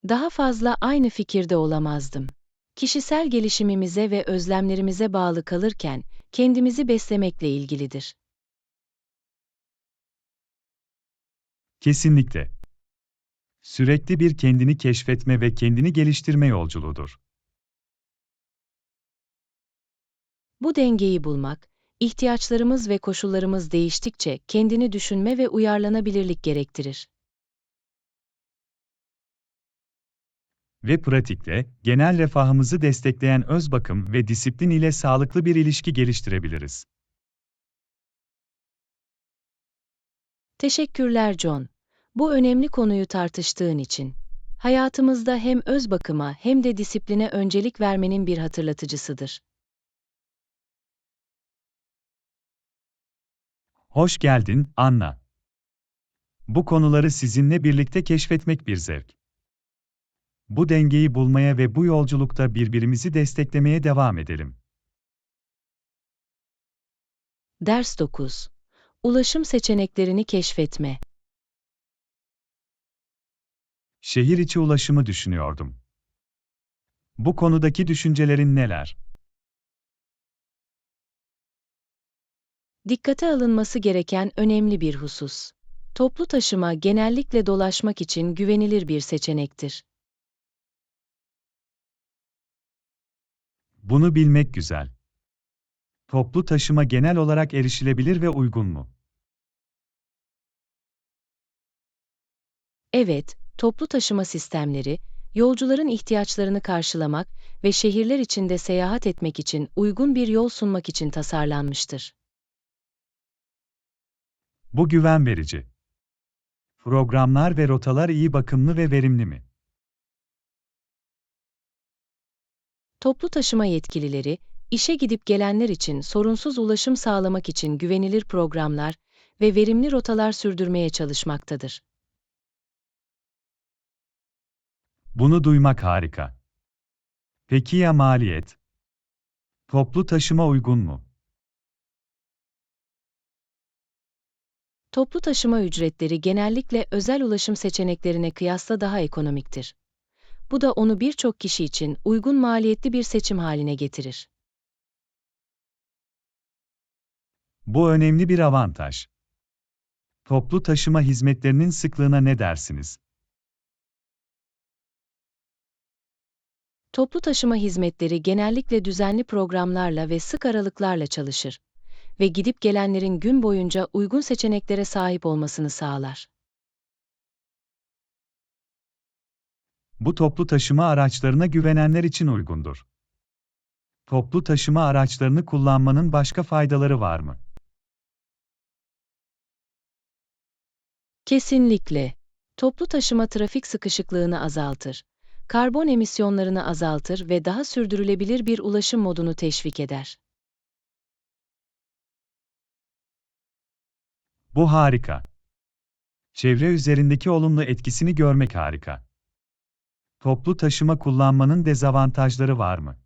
Daha fazla aynı fikirde olamazdım. Kişisel gelişimimize ve özlemlerimize bağlı kalırken, kendimizi beslemekle ilgilidir. Kesinlikle. Sürekli bir kendini keşfetme ve kendini geliştirme yolculuğudur. Bu dengeyi bulmak, ihtiyaçlarımız ve koşullarımız değiştikçe kendini düşünme ve uyarlanabilirlik gerektirir. Ve pratikle, genel refahımızı destekleyen öz bakım ve disiplin ile sağlıklı bir ilişki geliştirebiliriz. Teşekkürler John. Bu önemli konuyu tartıştığın için. Hayatımızda hem öz bakıma hem de disipline öncelik vermenin bir hatırlatıcısıdır. Hoş geldin, Anna. Bu konuları sizinle birlikte keşfetmek bir zevk. Bu dengeyi bulmaya ve bu yolculukta birbirimizi desteklemeye devam edelim. Ders 9. Ulaşım seçeneklerini keşfetme. Şehir içi ulaşımı düşünüyordum. Bu konudaki düşüncelerin neler? Dikkate alınması gereken önemli bir husus. Toplu taşıma genellikle dolaşmak için güvenilir bir seçenektir. Bunu bilmek güzel. Toplu taşıma genel olarak erişilebilir ve uygun mu? Evet, toplu taşıma sistemleri, yolcuların ihtiyaçlarını karşılamak ve şehirler içinde seyahat etmek için uygun bir yol sunmak için tasarlanmıştır. Bu güven verici. Programlar ve rotalar iyi bakımlı ve verimli mi? Toplu taşıma yetkilileri, işe gidip gelenler için sorunsuz ulaşım sağlamak için güvenilir programlar ve verimli rotalar sürdürmeye çalışmaktadır. Bunu duymak harika. Peki ya maliyet? Toplu taşıma uygun mu? Toplu taşıma ücretleri genellikle özel ulaşım seçeneklerine kıyasla daha ekonomiktir. Bu da onu birçok kişi için uygun maliyetli bir seçim haline getirir. Bu önemli bir avantaj. Toplu taşıma hizmetlerinin sıklığına ne dersiniz? Toplu taşıma hizmetleri genellikle düzenli programlarla ve sık aralıklarla çalışır ve gidip gelenlerin gün boyunca uygun seçeneklere sahip olmasını sağlar. Bu toplu taşıma araçlarına güvenenler için uygundur. Toplu taşıma araçlarını kullanmanın başka faydaları var mı? Kesinlikle. Toplu taşıma trafik sıkışıklığını azaltır, karbon emisyonlarını azaltır ve daha sürdürülebilir bir ulaşım modunu teşvik eder. Bu harika. Çevre üzerindeki olumlu etkisini görmek harika. Toplu taşıma kullanmanın dezavantajları var mı?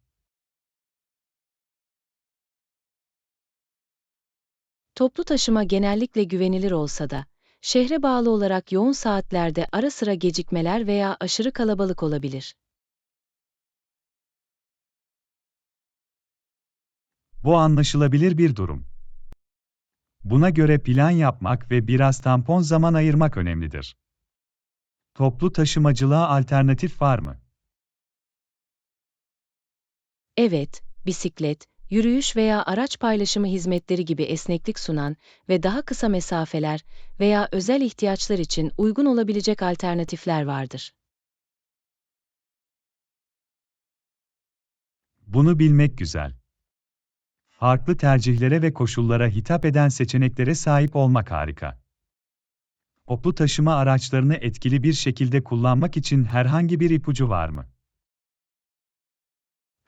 Toplu taşıma genellikle güvenilir olsa da, şehre bağlı olarak yoğun saatlerde ara sıra gecikmeler veya aşırı kalabalık olabilir. Bu anlaşılabilir bir durum. Buna göre plan yapmak ve biraz tampon zaman ayırmak önemlidir. Toplu taşımacılığa alternatif var mı? Evet, bisiklet, yürüyüş veya araç paylaşımı hizmetleri gibi esneklik sunan ve daha kısa mesafeler veya özel ihtiyaçlar için uygun olabilecek alternatifler vardır. Bunu bilmek güzel. Farklı tercihlere ve koşullara hitap eden seçeneklere sahip olmak harika. Toplu taşıma araçlarını etkili bir şekilde kullanmak için herhangi bir ipucu var mı?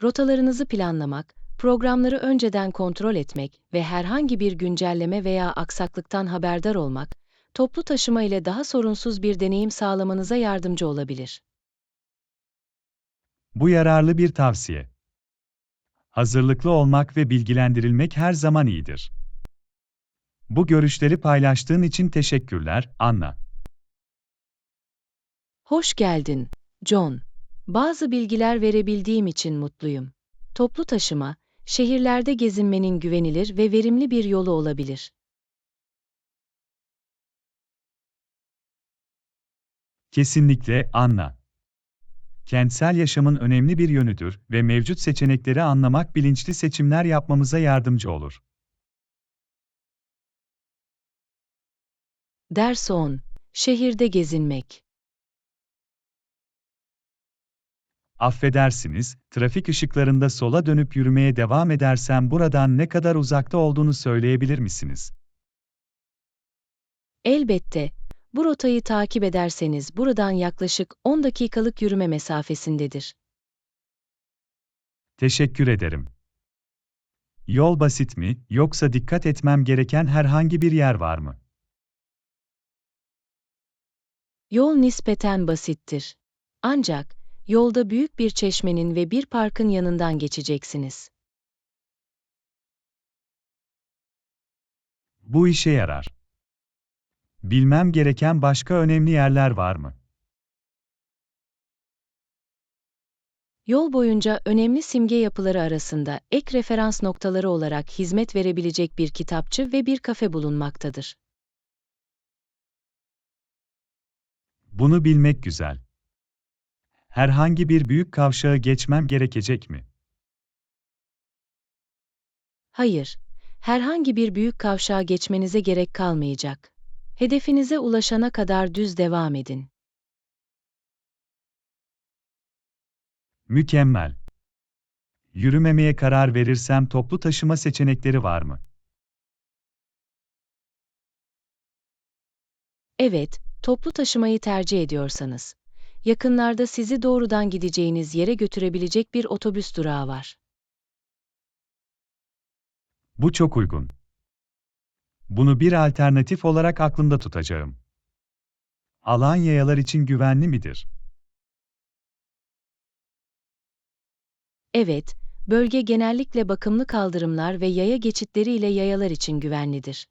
Rotalarınızı planlamak, programları önceden kontrol etmek ve herhangi bir güncelleme veya aksaklıktan haberdar olmak, toplu taşıma ile daha sorunsuz bir deneyim sağlamanıza yardımcı olabilir. Bu yararlı bir tavsiye. Hazırlıklı olmak ve bilgilendirilmek her zaman iyidir. Bu görüşleri paylaştığın için teşekkürler, Anna. Hoş geldin, John. Bazı bilgiler verebildiğim için mutluyum. Toplu taşıma, şehirlerde gezinmenin güvenilir ve verimli bir yolu olabilir. Kesinlikle, Anna. Kentsel yaşamın önemli bir yönüdür ve mevcut seçenekleri anlamak bilinçli seçimler yapmamıza yardımcı olur. Ders 10. Şehirde gezinmek. Affedersiniz, trafik ışıklarında sola dönüp yürümeye devam edersem buradan ne kadar uzakta olduğunu söyleyebilir misiniz? Elbette, bu rotayı takip ederseniz buradan yaklaşık 10 dakikalık yürüme mesafesindedir. Teşekkür ederim. Yol basit mi, yoksa dikkat etmem gereken herhangi bir yer var mı? Yol nispeten basittir. Ancak, yolda büyük bir çeşmenin ve bir parkın yanından geçeceksiniz. Bu işe yarar. Bilmem gereken başka önemli yerler var mı? Yol boyunca önemli simge yapıları arasında ek referans noktaları olarak hizmet verebilecek bir kitapçı ve bir kafe bulunmaktadır. Bunu bilmek güzel. Herhangi bir büyük kavşağı geçmem gerekecek mi? Hayır, herhangi bir büyük kavşağa geçmenize gerek kalmayacak. Hedefinize ulaşana kadar düz devam edin. Mükemmel. Yürümemeye karar verirsem toplu taşıma seçenekleri var mı? Evet, toplu taşımayı tercih ediyorsanız, yakınlarda sizi doğrudan gideceğiniz yere götürebilecek bir otobüs durağı var. Bu çok uygun. Bunu bir alternatif olarak aklımda tutacağım. Alan yayalar için güvenli midir? Evet, bölge genellikle bakımlı kaldırımlar ve yaya geçitleri ile yayalar için güvenlidir.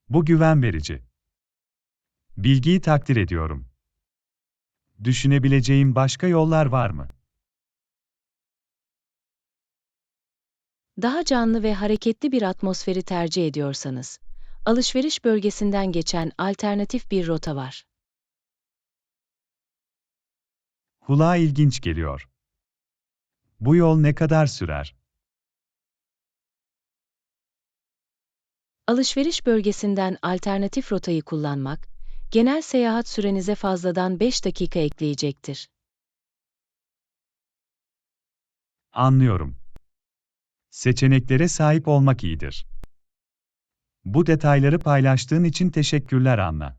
Bu güven verici. Bilgiyi takdir ediyorum. Düşünebileceğim başka yollar var mı? Daha canlı ve hareketli bir atmosferi tercih ediyorsanız, alışveriş bölgesinden geçen alternatif bir rota var. Kulağa ilginç geliyor. Bu yol ne kadar sürer? Alışveriş bölgesinden alternatif rotayı kullanmak, genel seyahat sürenize fazladan 5 dakika ekleyecektir. Anlıyorum. Seçeneklere sahip olmak iyidir. Bu detayları paylaştığın için teşekkürler, Anna.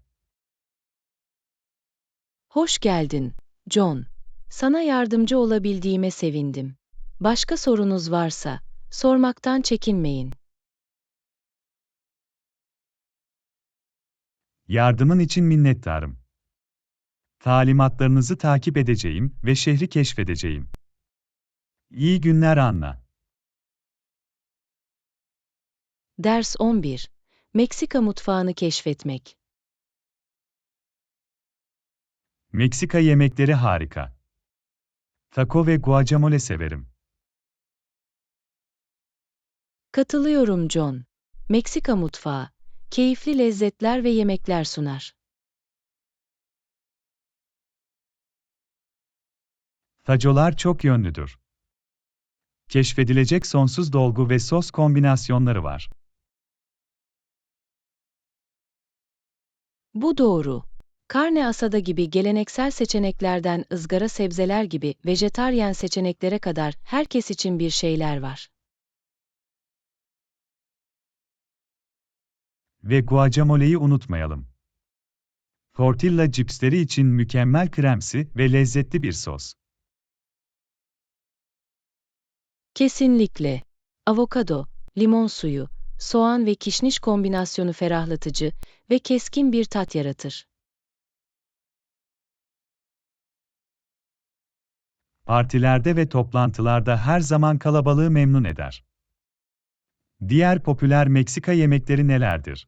Hoş geldin, John. Sana yardımcı olabildiğime sevindim. Başka sorunuz varsa, sormaktan çekinmeyin. Yardımın için minnettarım. Talimatlarınızı takip edeceğim ve şehri keşfedeceğim. İyi günler, Anna. Ders 11. Meksika mutfağını keşfetmek. Meksika yemekleri harika. Taco ve guacamole severim. Katılıyorum John. Meksika mutfağı, keyifli lezzetler ve yemekler sunar. Tacolar çok yönlüdür. Keşfedilecek sonsuz dolgu ve sos kombinasyonları var. Bu doğru. Carne asada gibi geleneksel seçeneklerden ızgara sebzeler gibi vejetaryen seçeneklere kadar herkes için bir şeyler var. Ve guacamole'yi unutmayalım. Tortilla cipsleri için mükemmel kremsi ve lezzetli bir sos. Kesinlikle. Avokado, limon suyu, soğan ve kişniş kombinasyonu ferahlatıcı ve keskin bir tat yaratır. Partilerde ve toplantılarda her zaman kalabalığı memnun eder. Diğer popüler Meksika yemekleri nelerdir?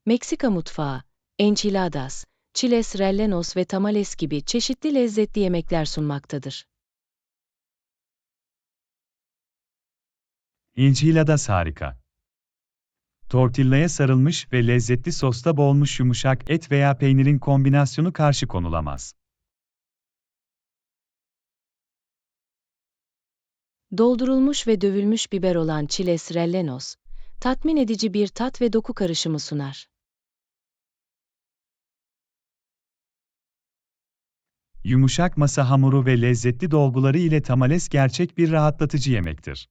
Meksika mutfağı, enchiladas, chiles rellenos ve tamales gibi çeşitli lezzetli yemekler sunmaktadır. Enchiladas harika. Tortillaya sarılmış ve lezzetli sosta boğulmuş yumuşak et veya peynirin kombinasyonu karşı konulamaz. Doldurulmuş ve dövülmüş biber olan chiles rellenos, tatmin edici bir tat ve doku karışımı sunar. Yumuşak masa hamuru ve lezzetli dolguları ile tamales gerçek bir rahatlatıcı yemektir.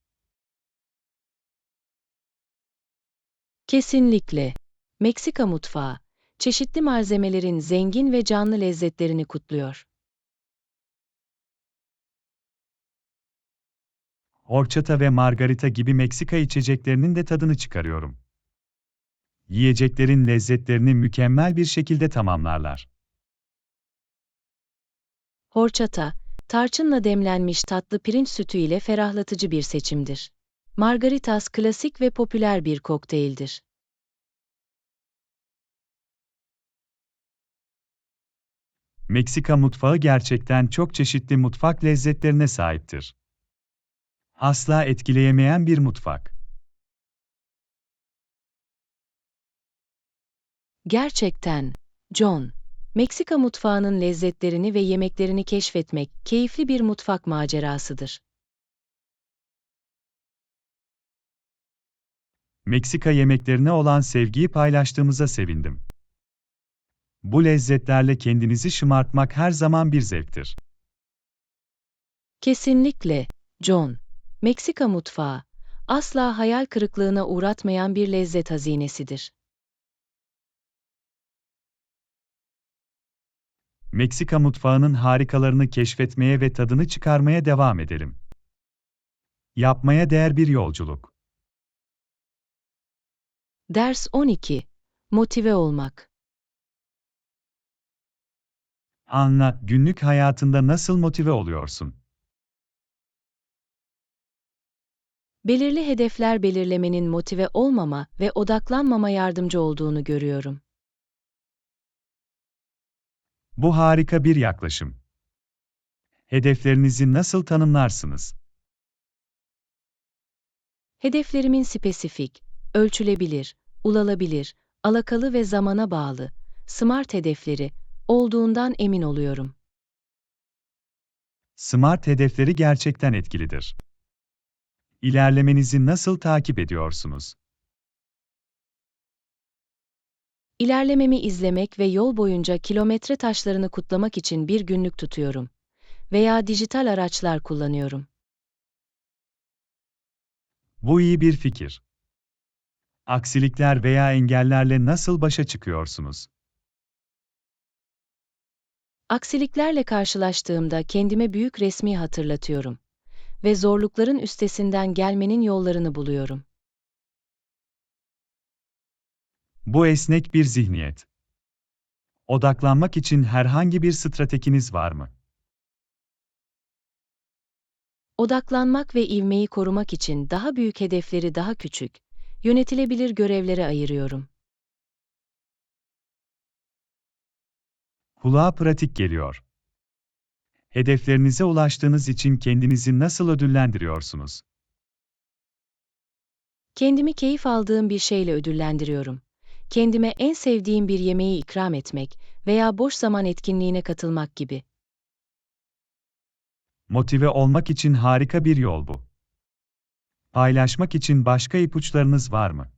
Kesinlikle. Meksika mutfağı, çeşitli malzemelerin zengin ve canlı lezzetlerini kutluyor. Horchata ve margarita gibi Meksika içeceklerinin de tadını çıkarıyorum. Yiyeceklerin lezzetlerini mükemmel bir şekilde tamamlarlar. Horchata, tarçınla demlenmiş tatlı pirinç sütü ile ferahlatıcı bir seçimdir. Margaritas klasik ve popüler bir kokteyldir. Meksika mutfağı gerçekten çok çeşitli mutfak lezzetlerine sahiptir. Asla etkileyemeyen bir mutfak. Gerçekten, John. Meksika mutfağının lezzetlerini ve yemeklerini keşfetmek keyifli bir mutfak macerasıdır. Meksika yemeklerine olan sevgiyi paylaştığımıza sevindim. Bu lezzetlerle kendinizi şımartmak her zaman bir zevktir. Kesinlikle, John. Meksika mutfağı, asla hayal kırıklığına uğratmayan bir lezzet hazinesidir. Meksika mutfağının harikalarını keşfetmeye ve tadını çıkarmaya devam edelim. Yapmaya değer bir yolculuk. Ders 12. Motive olmak. Anla, günlük hayatında nasıl motive oluyorsun? Belirli hedefler belirlemenin motive olmama ve odaklanmama yardımcı olduğunu görüyorum. Bu harika bir yaklaşım. Hedeflerinizi nasıl tanımlarsınız? Hedeflerimin spesifik, ölçülebilir, ulaşılabilir, alakalı ve zamana bağlı, SMART hedefleri olduğundan emin oluyorum. SMART hedefleri gerçekten etkilidir. İlerlemenizi nasıl takip ediyorsunuz? İlerlememi izlemek ve yol boyunca kilometre taşlarını kutlamak için bir günlük tutuyorum. Veya dijital araçlar kullanıyorum. Bu iyi bir fikir. Aksilikler veya engellerle nasıl başa çıkıyorsunuz? Aksiliklerle karşılaştığımda kendime büyük resmi hatırlatıyorum ve zorlukların üstesinden gelmenin yollarını buluyorum. Bu esnek bir zihniyet. Odaklanmak için herhangi bir stratejiniz var mı? Odaklanmak ve ivmeyi korumak için daha büyük hedefleri daha küçük, yönetilebilir görevlere ayırıyorum. Kulağa pratik geliyor. Hedeflerinize ulaştığınız için kendinizi nasıl ödüllendiriyorsunuz? Kendimi keyif aldığım bir şeyle ödüllendiriyorum. Kendime en sevdiğim bir yemeği ikram etmek veya boş zaman etkinliğine katılmak gibi. Motive olmak için harika bir yol bu. Paylaşmak için başka ipuçlarınız var mı?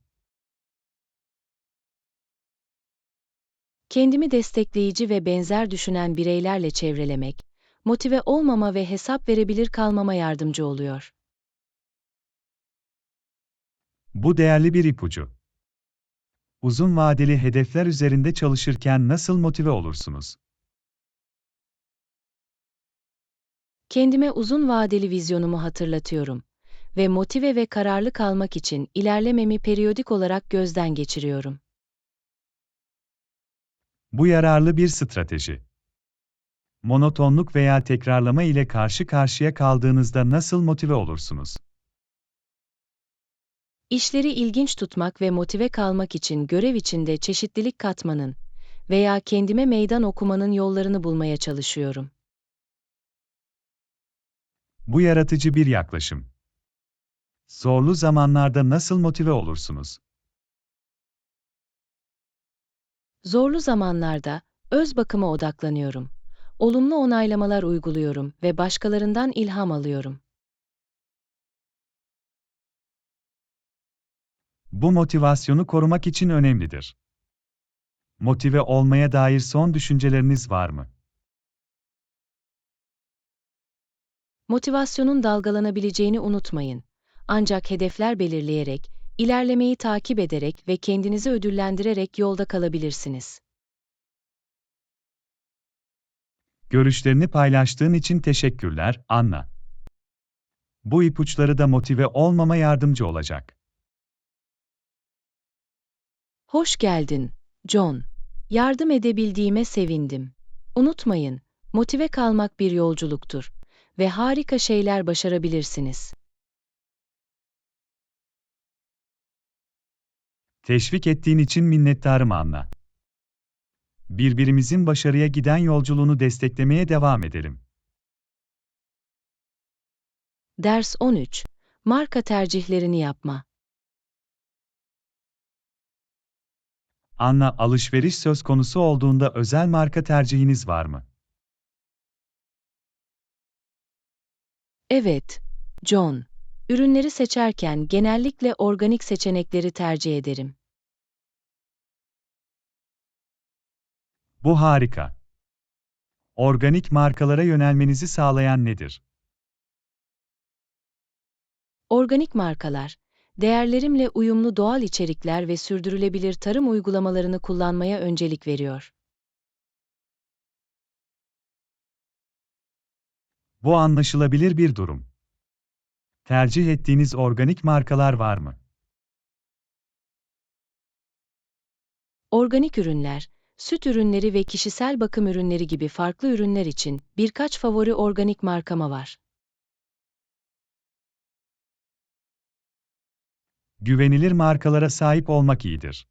Kendimi destekleyici ve benzer düşünen bireylerle çevrelemek, motive olmama ve hesap verebilir kalmama yardımcı oluyor. Bu değerli bir ipucu. Uzun vadeli hedefler üzerinde çalışırken nasıl motive olursunuz? Kendime uzun vadeli vizyonumu hatırlatıyorum ve motive ve kararlı kalmak için ilerlememi periyodik olarak gözden geçiriyorum. Bu yararlı bir strateji. Monotonluk veya tekrarlama ile karşı karşıya kaldığınızda nasıl motive olursunuz? İşleri ilginç tutmak ve motive kalmak için görev içinde çeşitlilik katmanın veya kendime meydan okumanın yollarını bulmaya çalışıyorum. Bu yaratıcı bir yaklaşım. Zorlu zamanlarda nasıl motive olursunuz? Zorlu zamanlarda öz bakıma odaklanıyorum. Olumlu onaylamalar uyguluyorum ve başkalarından ilham alıyorum. Bu motivasyonu korumak için önemlidir. Motive olmaya dair son düşünceleriniz var mı? Motivasyonun dalgalanabileceğini unutmayın. Ancak hedefler belirleyerek, ilerlemeyi takip ederek ve kendinizi ödüllendirerek yolda kalabilirsiniz. Görüşlerini paylaştığın için teşekkürler, Anna. Bu ipuçları da motive olmama yardımcı olacak. Hoş geldin, John. Yardım edebildiğime sevindim. Unutmayın, motive kalmak bir yolculuktur ve harika şeyler başarabilirsiniz. Teşvik ettiğin için minnettarım Anna. Birbirimizin başarıya giden yolculuğunu desteklemeye devam edelim. Ders 13. Marka tercihlerini yapma. Anna, alışveriş söz konusu olduğunda özel marka tercihiniz var mı? Evet, John. Ürünleri seçerken genellikle organik seçenekleri tercih ederim. Bu harika. Organik markalara yönelmenizi sağlayan nedir? Organik markalar, değerlerimle uyumlu doğal içerikler ve sürdürülebilir tarım uygulamalarını kullanmaya öncelik veriyor. Bu anlaşılabilir bir durum. Tercih ettiğiniz organik markalar var mı? Organik ürünler, süt ürünleri ve kişisel bakım ürünleri gibi farklı ürünler için birkaç favori organik markama var. Güvenilir markalara sahip olmak iyidir.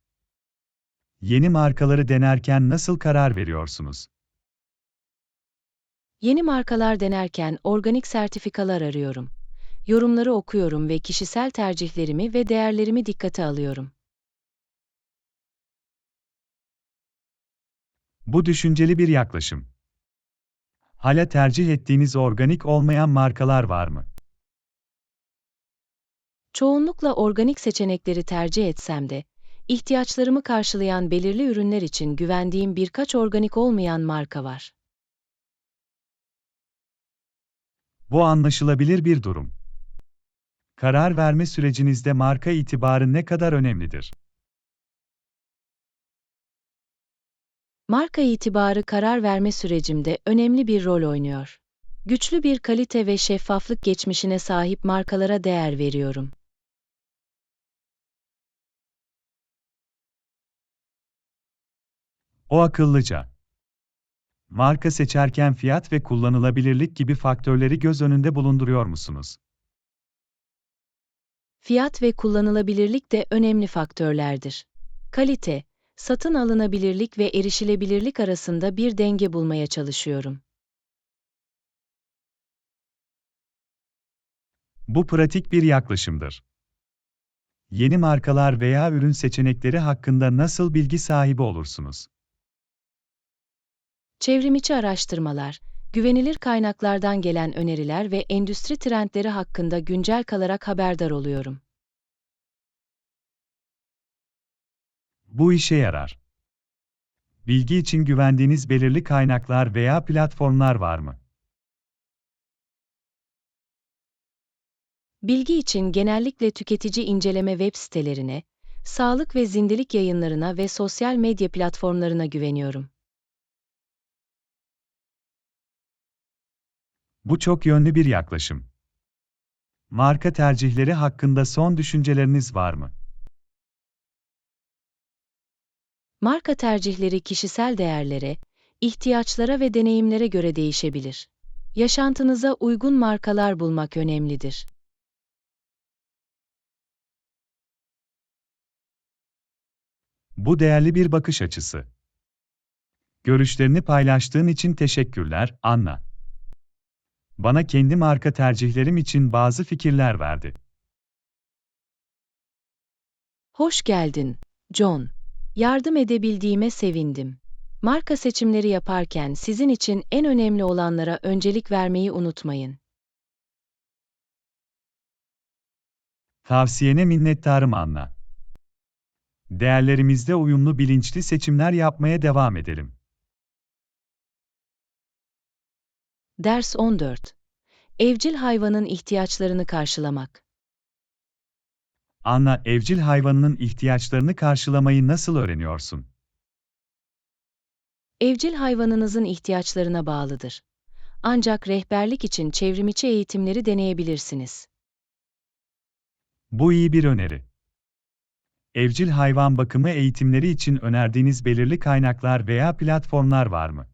Yeni markaları denerken nasıl karar veriyorsunuz? Yeni markalar denerken organik sertifikalar arıyorum. Yorumları okuyorum ve kişisel tercihlerimi ve değerlerimi dikkate alıyorum. Bu düşünceli bir yaklaşım. Hala tercih ettiğiniz organik olmayan markalar var mı? Çoğunlukla organik seçenekleri tercih etsem de, ihtiyaçlarımı karşılayan belirli ürünler için güvendiğim birkaç organik olmayan marka var. Bu anlaşılabilir bir durum. Karar verme sürecinizde marka itibarı ne kadar önemlidir? Marka itibarı karar verme sürecimde önemli bir rol oynuyor. Güçlü bir kalite ve şeffaflık geçmişine sahip markalara değer veriyorum. O akıllıca. Marka seçerken fiyat ve kullanılabilirlik gibi faktörleri göz önünde bulunduruyor musunuz? Fiyat ve kullanılabilirlik de önemli faktörlerdir. Kalite, satın alınabilirlik ve erişilebilirlik arasında bir denge bulmaya çalışıyorum. Bu pratik bir yaklaşımdır. Yeni markalar veya ürün seçenekleri hakkında nasıl bilgi sahibi olursunuz? Çevrimiçi araştırmalar, güvenilir kaynaklardan gelen öneriler ve endüstri trendleri hakkında güncel kalarak haberdar oluyorum. Bu işe yarar. Bilgi için güvendiğiniz belirli kaynaklar veya platformlar var mı? Bilgi için genellikle tüketici inceleme web sitelerine, sağlık ve zindelik yayınlarına ve sosyal medya platformlarına güveniyorum. Bu çok yönlü bir yaklaşım. Marka tercihleri hakkında son düşünceleriniz var mı? Marka tercihleri kişisel değerlere, ihtiyaçlara ve deneyimlere göre değişebilir. Yaşantınıza uygun markalar bulmak önemlidir. Bu değerli bir bakış açısı. Görüşlerini paylaştığın için teşekkürler, Anna. Bana kendi marka tercihlerim için bazı fikirler verdi. Hoş geldin, John. Yardım edebildiğime sevindim. Marka seçimleri yaparken sizin için en önemli olanlara öncelik vermeyi unutmayın. Tavsiyene minnettarım, Anna. Değerlerimizle uyumlu bilinçli seçimler yapmaya devam edelim. Ders 14. Evcil hayvanın ihtiyaçlarını karşılamak. Anna, evcil hayvanının ihtiyaçlarını karşılamayı nasıl öğreniyorsun? Evcil hayvanınızın ihtiyaçlarına bağlıdır. Ancak rehberlik için çevrimiçi eğitimleri deneyebilirsiniz. Bu iyi bir öneri. Evcil hayvan bakımı eğitimleri için önerdiğiniz belirli kaynaklar veya platformlar var mı?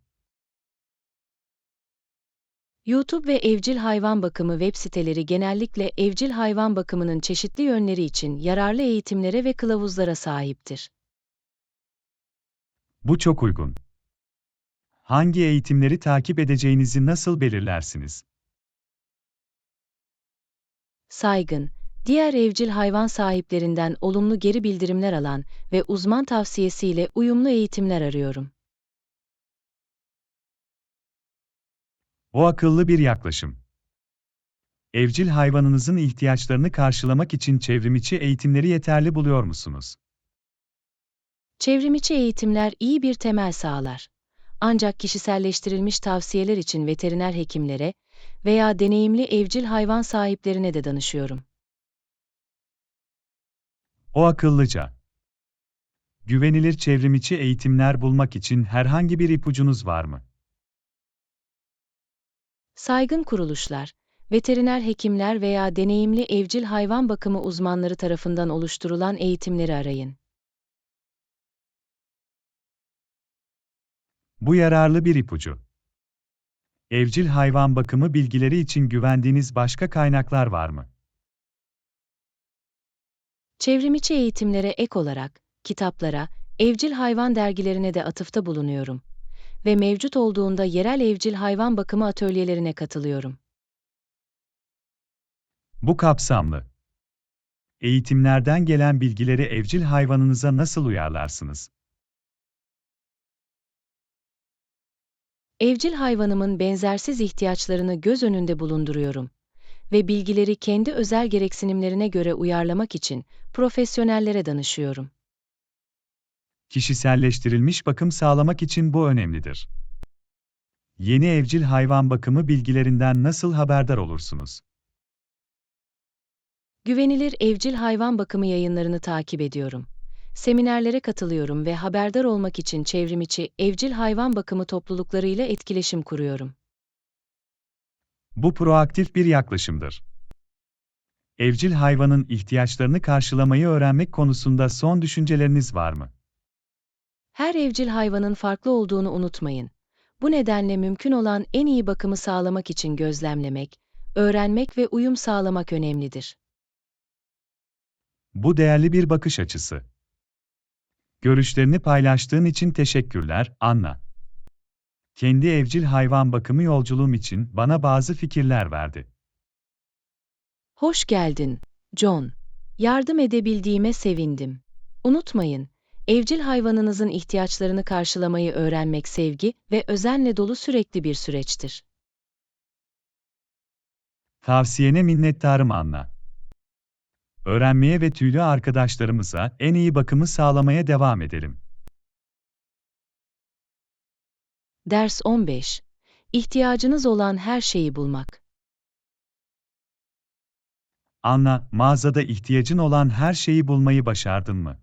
YouTube ve evcil hayvan bakımı web siteleri genellikle evcil hayvan bakımının çeşitli yönleri için yararlı eğitimlere ve kılavuzlara sahiptir. Bu çok uygun. Hangi eğitimleri takip edeceğinizi nasıl belirlersiniz? Saygın, diğer evcil hayvan sahiplerinden olumlu geri bildirimler alan ve uzman tavsiyesiyle uyumlu eğitimler arıyorum. O akıllı bir yaklaşım. Evcil hayvanınızın ihtiyaçlarını karşılamak için çevrimiçi eğitimleri yeterli buluyor musunuz? Çevrimiçi eğitimler iyi bir temel sağlar. Ancak kişiselleştirilmiş tavsiyeler için veteriner hekimlere veya deneyimli evcil hayvan sahiplerine de danışıyorum. O akıllıca. Güvenilir çevrimiçi eğitimler bulmak için herhangi bir ipucunuz var mı? Saygın kuruluşlar, veteriner hekimler veya deneyimli evcil hayvan bakımı uzmanları tarafından oluşturulan eğitimleri arayın. Bu yararlı bir ipucu. Evcil hayvan bakımı bilgileri için güvendiğiniz başka kaynaklar var mı? Çevrimiçi eğitimlere ek olarak, kitaplara, evcil hayvan dergilerine de atıfta bulunuyorum ve mevcut olduğunda yerel evcil hayvan bakımı atölyelerine katılıyorum. Bu kapsamlı. Eğitimlerden gelen bilgileri evcil hayvanınıza nasıl uyarlarsınız? Evcil hayvanımın benzersiz ihtiyaçlarını göz önünde bulunduruyorum ve bilgileri kendi özel gereksinimlerine göre uyarlamak için profesyonellere danışıyorum. Kişiselleştirilmiş bakım sağlamak için bu önemlidir. Yeni evcil hayvan bakımı bilgilerinden nasıl haberdar olursunuz? Güvenilir evcil hayvan bakımı yayınlarını takip ediyorum. Seminerlere katılıyorum ve haberdar olmak için çevrimiçi evcil hayvan bakımı topluluklarıyla etkileşim kuruyorum. Bu proaktif bir yaklaşımdır. Evcil hayvanın ihtiyaçlarını karşılamayı öğrenmek konusunda son düşünceleriniz var mı? Her evcil hayvanın farklı olduğunu unutmayın. Bu nedenle mümkün olan en iyi bakımı sağlamak için gözlemlemek, öğrenmek ve uyum sağlamak önemlidir. Bu değerli bir bakış açısı. Görüşlerini paylaştığın için teşekkürler, Anna. Kendi evcil hayvan bakımı yolculuğum için bana bazı fikirler verdi. Hoş geldin, John. Yardım edebildiğime sevindim. Unutmayın, evcil hayvanınızın ihtiyaçlarını karşılamayı öğrenmek sevgi ve özenle dolu sürekli bir süreçtir. Tavsiyene minnettarım, Anna. Öğrenmeye ve tüylü arkadaşlarımıza en iyi bakımı sağlamaya devam edelim. Ders 15. İhtiyacınız olan her şeyi bulmak. Anna, mağazada ihtiyacın olan her şeyi bulmayı başardın mı?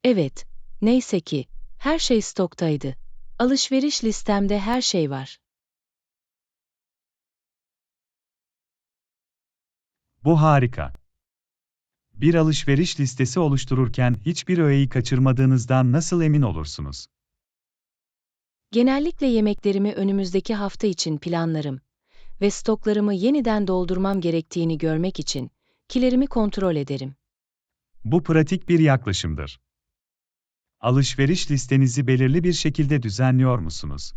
Evet, neyse ki, her şey stoktaydı. Alışveriş listemde her şey var. Bu harika. Bir alışveriş listesi oluştururken hiçbir öğeyi kaçırmadığınızdan nasıl emin olursunuz? Genellikle yemeklerimi önümüzdeki hafta için planlarım ve stoklarımı yeniden doldurmam gerektiğini görmek için kilerimi kontrol ederim. Bu pratik bir yaklaşımdır. Alışveriş listenizi belirli bir şekilde düzenliyor musunuz?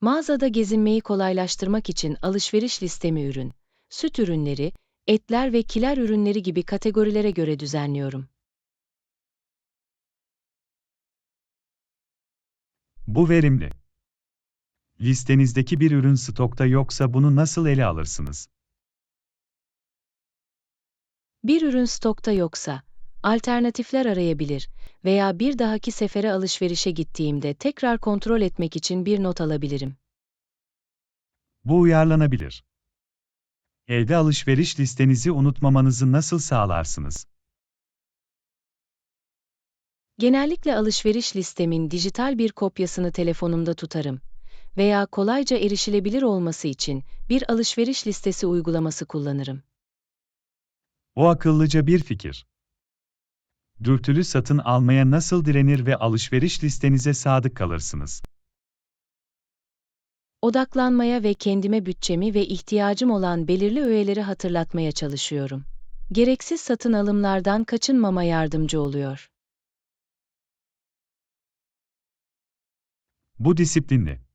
Mağazada gezinmeyi kolaylaştırmak için alışveriş listemi ürün, süt ürünleri, etler ve kiler ürünleri gibi kategorilere göre düzenliyorum. Bu verimli. Listenizdeki bir ürün stokta yoksa bunu nasıl ele alırsınız? Bir ürün stokta yoksa, alternatifler arayabilir veya bir dahaki sefere alışverişe gittiğimde tekrar kontrol etmek için bir not alabilirim. Bu uyarlanabilir. Evde alışveriş listenizi unutmamanızı nasıl sağlarsınız? Genellikle alışveriş listemin dijital bir kopyasını telefonumda tutarım veya kolayca erişilebilir olması için bir alışveriş listesi uygulaması kullanırım. O akıllıca bir fikir. Dürtülü satın almaya nasıl direnir ve alışveriş listenize sadık kalırsınız? Odaklanmaya ve kendime bütçemi ve ihtiyacım olan belirli öğeleri hatırlatmaya çalışıyorum. Gereksiz satın alımlardan kaçınmama yardımcı oluyor. Bu disiplinli.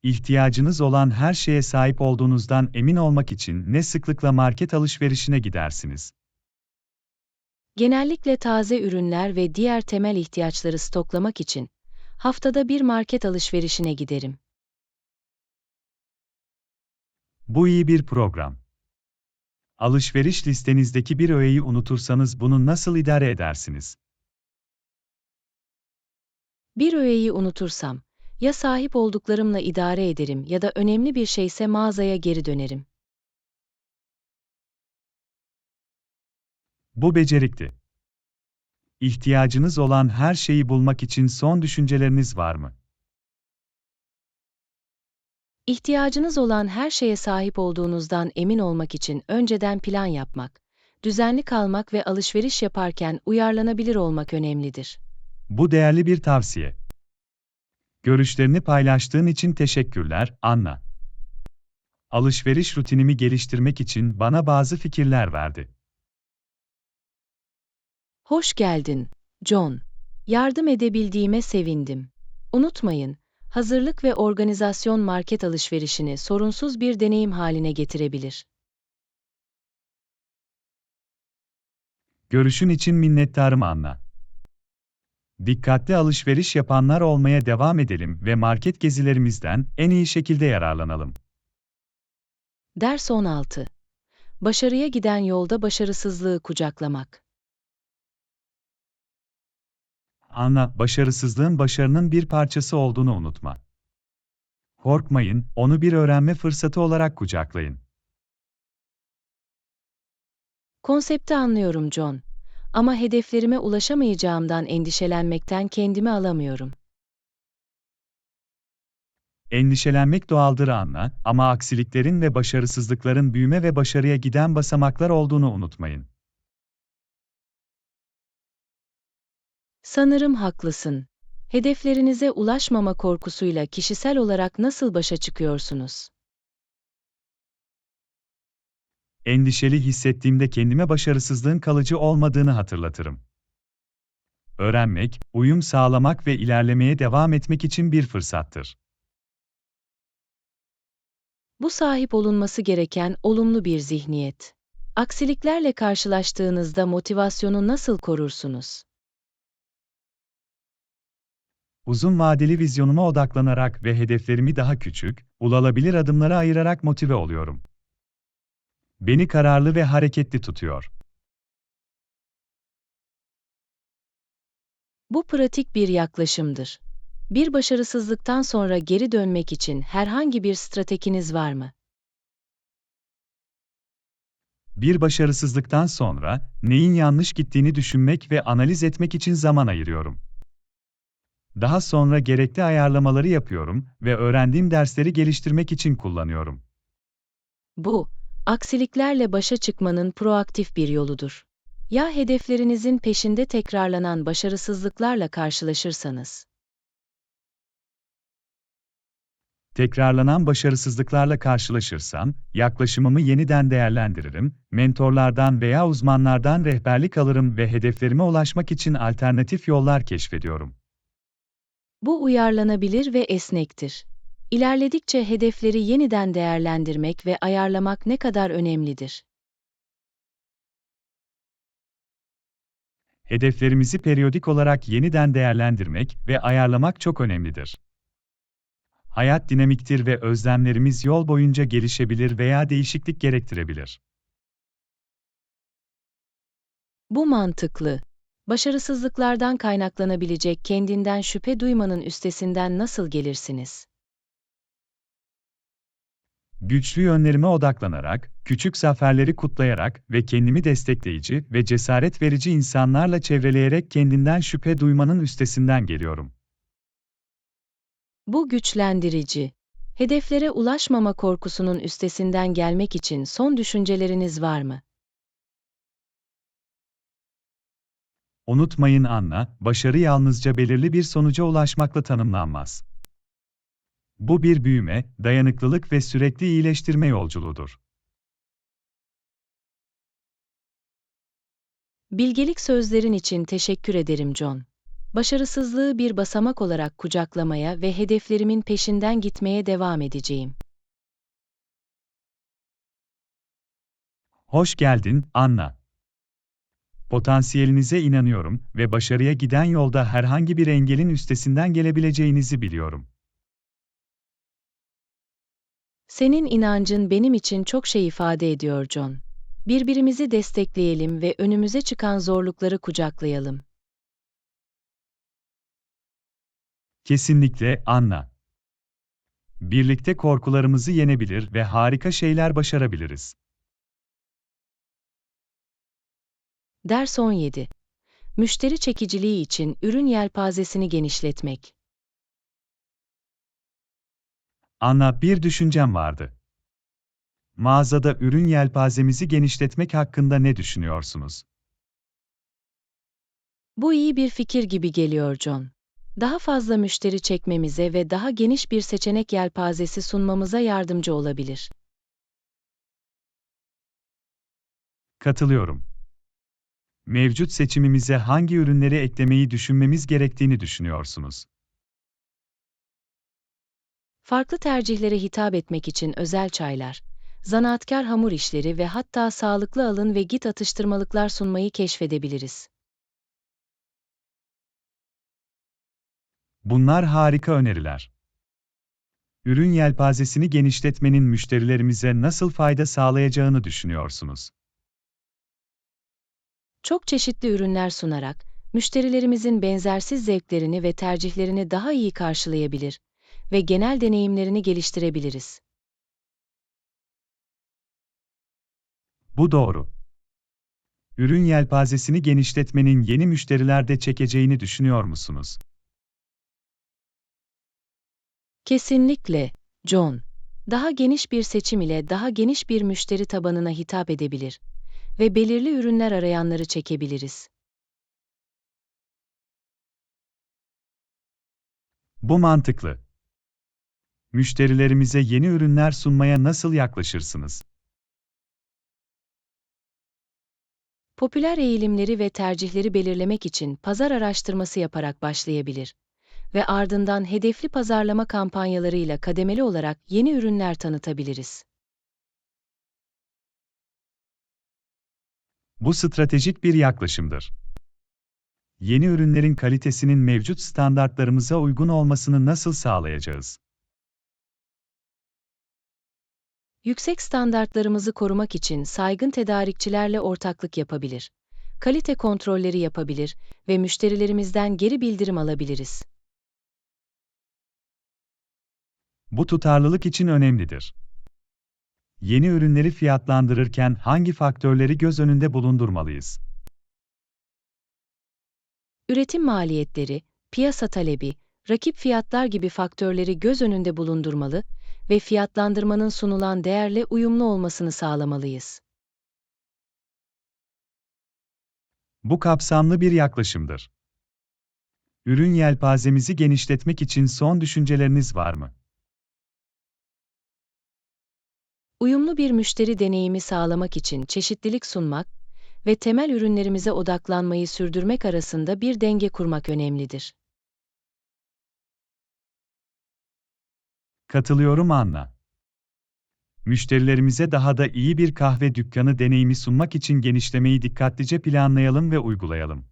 İhtiyacınız olan her şeye sahip olduğunuzdan emin olmak için ne sıklıkla market alışverişine gidersiniz? Genellikle taze ürünler ve diğer temel ihtiyaçları stoklamak için haftada bir market alışverişine giderim. Bu iyi bir program. Alışveriş listenizdeki bir öğeyi unutursanız bunu nasıl idare edersiniz? Bir öğeyi unutursam, ya sahip olduklarımla idare ederim ya da önemli bir şeyse mağazaya geri dönerim. Bu becerikli. İhtiyacınız olan her şeyi bulmak için son düşünceleriniz var mı? İhtiyacınız olan her şeye sahip olduğunuzdan emin olmak için önceden plan yapmak, düzenli kalmak ve alışveriş yaparken uyarlanabilir olmak önemlidir. Bu değerli bir tavsiye. Görüşlerini paylaştığın için teşekkürler, Anna. Alışveriş rutinimi geliştirmek için bana bazı fikirler verdi. Hoş geldin, John. Yardım edebildiğime sevindim. Unutmayın, hazırlık ve organizasyon market alışverişini sorunsuz bir deneyim haline getirebilir. Görüşün için minnettarım, Anna. Dikkatli alışveriş yapanlar olmaya devam edelim ve market gezilerimizden en iyi şekilde yararlanalım. Ders 16. Başarıya giden yolda başarısızlığı kucaklamak. Anna, başarısızlığın başarının bir parçası olduğunu unutma. Korkmayın, onu bir öğrenme fırsatı olarak kucaklayın. Konsepti anlıyorum John. Ama hedeflerime ulaşamayacağımdan endişelenmekten kendimi alamıyorum. Endişelenmek doğaldır, Anna, ama aksiliklerin ve başarısızlıkların büyüme ve başarıya giden basamaklar olduğunu unutmayın. Sanırım haklısın. Hedeflerinize ulaşmama korkusuyla kişisel olarak nasıl başa çıkıyorsunuz? Endişeli hissettiğimde kendime başarısızlığın kalıcı olmadığını hatırlatırım. Öğrenmek, uyum sağlamak ve ilerlemeye devam etmek için bir fırsattır. Bu sahip olunması gereken olumlu bir zihniyet. Aksiliklerle karşılaştığınızda motivasyonu nasıl korursunuz? Uzun vadeli vizyonuma odaklanarak ve hedeflerimi daha küçük, ulaşılabilir adımlara ayırarak motive oluyorum. Beni kararlı ve hareketli tutuyor. Bu pratik bir yaklaşımdır. Bir başarısızlıktan sonra geri dönmek için herhangi bir stratejiniz var mı? Bir başarısızlıktan sonra neyin yanlış gittiğini düşünmek ve analiz etmek için zaman ayırıyorum. Daha sonra gerekli ayarlamaları yapıyorum ve öğrendiğim dersleri geliştirmek için kullanıyorum. Bu, aksiliklerle başa çıkmanın proaktif bir yoludur. Ya hedeflerinizin peşinde tekrarlanan başarısızlıklarla karşılaşırsanız? Tekrarlanan başarısızlıklarla karşılaşırsam, yaklaşımımı yeniden değerlendiririm, mentorlardan veya uzmanlardan rehberlik alırım ve hedeflerime ulaşmak için alternatif yollar keşfediyorum. Bu uyarlanabilir ve esnektir. İlerledikçe hedefleri yeniden değerlendirmek ve ayarlamak ne kadar önemlidir. Hedeflerimizi periyodik olarak yeniden değerlendirmek ve ayarlamak çok önemlidir. Hayat dinamiktir ve özlemlerimiz yol boyunca gelişebilir veya değişiklik gerektirebilir. Bu mantıklı. Başarısızlıklardan kaynaklanabilecek kendinden şüphe duymanın üstesinden nasıl gelirsiniz? Güçlü yönlerime odaklanarak, küçük zaferleri kutlayarak ve kendimi destekleyici ve cesaret verici insanlarla çevreleyerek kendinden şüphe duymanın üstesinden geliyorum. Bu güçlendirici. Hedeflere ulaşmama korkusunun üstesinden gelmek için son düşünceleriniz var mı? Unutmayın Anna, başarı yalnızca belirli bir sonuca ulaşmakla tanımlanmaz. Bu bir büyüme, dayanıklılık ve sürekli iyileştirme yolculuğudur. Bilgelik sözlerin için teşekkür ederim John. Başarısızlığı bir basamak olarak kucaklamaya ve hedeflerimin peşinden gitmeye devam edeceğim. Hoş geldin, Anna. Potansiyelinize inanıyorum ve başarıya giden yolda herhangi bir engelin üstesinden gelebileceğinizi biliyorum. Senin inancın benim için çok şey ifade ediyor John. Birbirimizi destekleyelim ve önümüze çıkan zorlukları kucaklayalım. Kesinlikle, Anna. Birlikte korkularımızı yenebilir ve harika şeyler başarabiliriz. Ders 17. Müşteri çekiciliği için ürün yelpazesini genişletmek. Anna, bir düşüncem vardı. Mağazada ürün yelpazemizi genişletmek hakkında ne düşünüyorsunuz? Bu iyi bir fikir gibi geliyor John. Daha fazla müşteri çekmemize ve daha geniş bir seçenek yelpazesi sunmamıza yardımcı olabilir. Katılıyorum. Mevcut seçimimize hangi ürünleri eklemeyi düşünmemiz gerektiğini düşünüyorsunuz? Farklı tercihlere hitap etmek için özel çaylar, zanaatkar hamur işleri ve hatta sağlıklı alın ve git atıştırmalıklar sunmayı keşfedebiliriz. Bunlar harika öneriler. Ürün yelpazesini genişletmenin müşterilerimize nasıl fayda sağlayacağını düşünüyorsunuz? Çok çeşitli ürünler sunarak, müşterilerimizin benzersiz zevklerini ve tercihlerini daha iyi karşılayabilir ve genel deneyimlerini geliştirebiliriz. Bu doğru. Ürün yelpazesini genişletmenin yeni müşteriler de çekeceğini düşünüyor musunuz? Kesinlikle, John. Daha geniş bir seçim ile daha geniş bir müşteri tabanına hitap edebilir ve belirli ürünler arayanları çekebiliriz. Bu mantıklı. Müşterilerimize yeni ürünler sunmaya nasıl yaklaşırsınız? Popüler eğilimleri ve tercihleri belirlemek için pazar araştırması yaparak başlayabilir ve ardından hedefli pazarlama kampanyalarıyla kademeli olarak yeni ürünler tanıtabiliriz. Bu stratejik bir yaklaşımdır. Yeni ürünlerin kalitesinin mevcut standartlarımıza uygun olmasını nasıl sağlayacağız? Yüksek standartlarımızı korumak için saygın tedarikçilerle ortaklık yapabilir, kalite kontrolleri yapabilir ve müşterilerimizden geri bildirim alabiliriz. Bu tutarlılık için önemlidir. Yeni ürünleri fiyatlandırırken hangi faktörleri göz önünde bulundurmalıyız? Üretim maliyetleri, piyasa talebi, rakip fiyatlar gibi faktörleri göz önünde bulundurmalı ve fiyatlandırmanın sunulan değerle uyumlu olmasını sağlamalıyız. Bu kapsamlı bir yaklaşımdır. Ürün yelpazemizi genişletmek için son düşünceleriniz var mı? Uyumlu bir müşteri deneyimi sağlamak için çeşitlilik sunmak ve temel ürünlerimize odaklanmayı sürdürmek arasında bir denge kurmak önemlidir. Katılıyorum Anna. Müşterilerimize daha da iyi bir kahve dükkanı deneyimi sunmak için genişlemeyi dikkatlice planlayalım ve uygulayalım.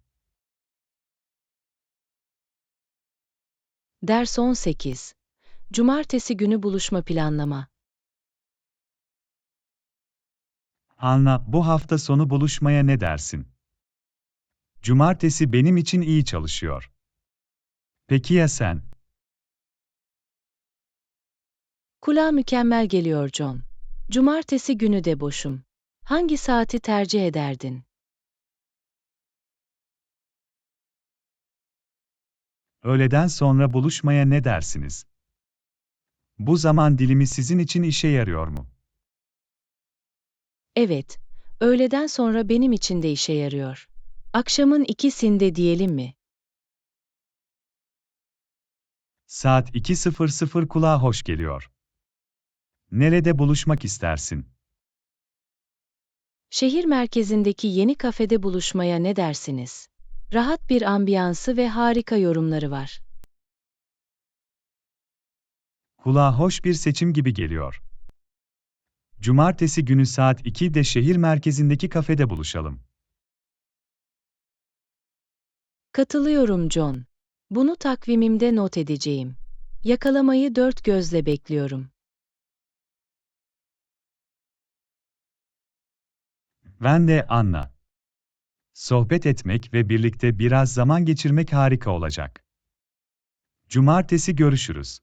Ders 18. Cumartesi günü buluşma planlama. Anna, bu hafta sonu buluşmaya ne dersin? Cumartesi benim için iyi çalışıyor. Peki ya sen? Kulağa mükemmel geliyor John. Cumartesi günü de boşum. Hangi saati tercih ederdin? Öğleden sonra buluşmaya ne dersiniz? Bu zaman dilimi sizin için işe yarıyor mu? Evet, öğleden sonra benim için de işe yarıyor. Akşamın ikisinde diyelim mi? Saat 2:00 kulağa hoş geliyor. Nerede buluşmak istersin? Şehir merkezindeki yeni kafede buluşmaya ne dersiniz? Rahat bir ambiyansı ve harika yorumları var. Kulağa hoş bir seçim gibi geliyor. Cumartesi günü saat 2'de şehir merkezindeki kafede buluşalım. Katılıyorum John. Bunu takvimimde not edeceğim. Yakalamayı dört gözle bekliyorum. Ben de Anna. Sohbet etmek ve birlikte biraz zaman geçirmek harika olacak. Cumartesi görüşürüz.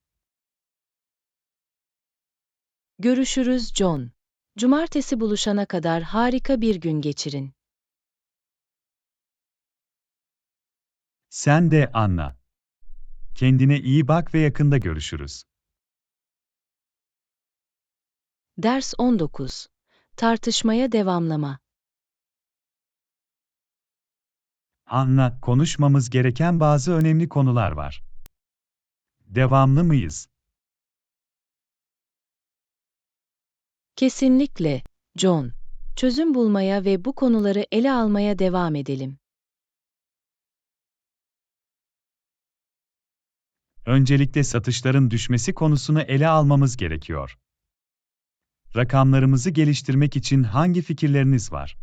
Görüşürüz John. Cumartesi buluşana kadar harika bir gün geçirin. Sen de Anna. Kendine iyi bak ve yakında görüşürüz. Ders 19. Tartışmaya devamlama. Anna, konuşmamız gereken bazı önemli konular var. Devamlı mıyız? Kesinlikle, John. Çözüm bulmaya ve bu konuları ele almaya devam edelim. Öncelikle satışların düşmesi konusunu ele almamız gerekiyor. Rakamlarımızı geliştirmek için hangi fikirleriniz var?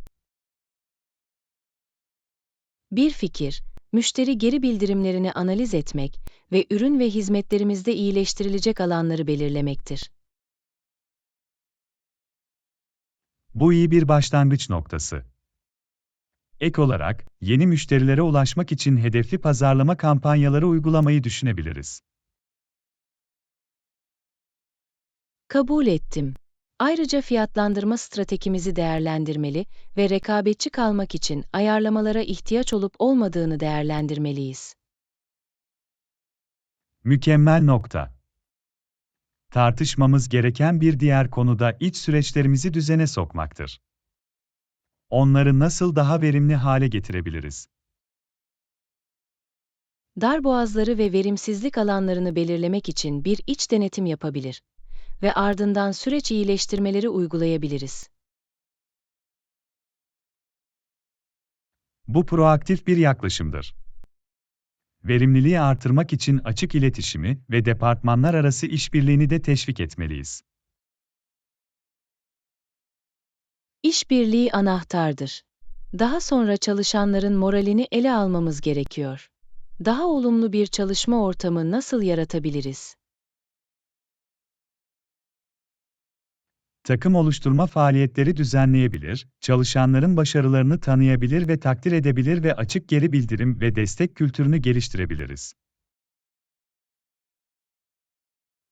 Bir fikir, müşteri geri bildirimlerini analiz etmek ve ürün ve hizmetlerimizde iyileştirilecek alanları belirlemektir. Bu iyi bir başlangıç noktası. Ek olarak, yeni müşterilere ulaşmak için hedefli pazarlama kampanyaları uygulamayı düşünebiliriz. Kabul ettim. Ayrıca fiyatlandırma stratejimizi değerlendirmeli ve rekabetçi kalmak için ayarlamalara ihtiyaç olup olmadığını değerlendirmeliyiz. Mükemmel nokta. Tartışmamız gereken bir diğer konu da iç süreçlerimizi düzene sokmaktır. Onları nasıl daha verimli hale getirebiliriz? Darboğazları ve verimsizlik alanlarını belirlemek için bir iç denetim yapabilir ve ardından süreç iyileştirmeleri uygulayabiliriz. Bu proaktif bir yaklaşımdır. Verimliliği artırmak için açık iletişimi ve departmanlar arası işbirliğini de teşvik etmeliyiz. İşbirliği anahtardır. Daha sonra çalışanların moralini ele almamız gerekiyor. Daha olumlu bir çalışma ortamı nasıl yaratabiliriz? Takım oluşturma faaliyetleri düzenleyebilir, çalışanların başarılarını tanıyabilir ve takdir edebilir ve açık geri bildirim ve destek kültürünü geliştirebiliriz.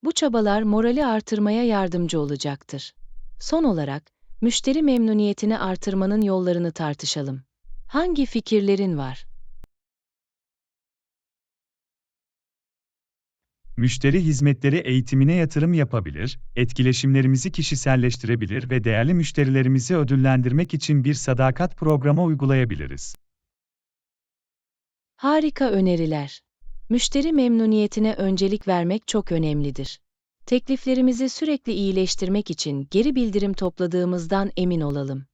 Bu çabalar morali artırmaya yardımcı olacaktır. Son olarak, müşteri memnuniyetini artırmanın yollarını tartışalım. Hangi fikirlerin var? Müşteri hizmetleri eğitimine yatırım yapabilir, etkileşimlerimizi kişiselleştirebilir ve değerli müşterilerimizi ödüllendirmek için bir sadakat programı uygulayabiliriz. Harika öneriler. Müşteri memnuniyetine öncelik vermek çok önemlidir. Tekliflerimizi sürekli iyileştirmek için geri bildirim topladığımızdan emin olalım.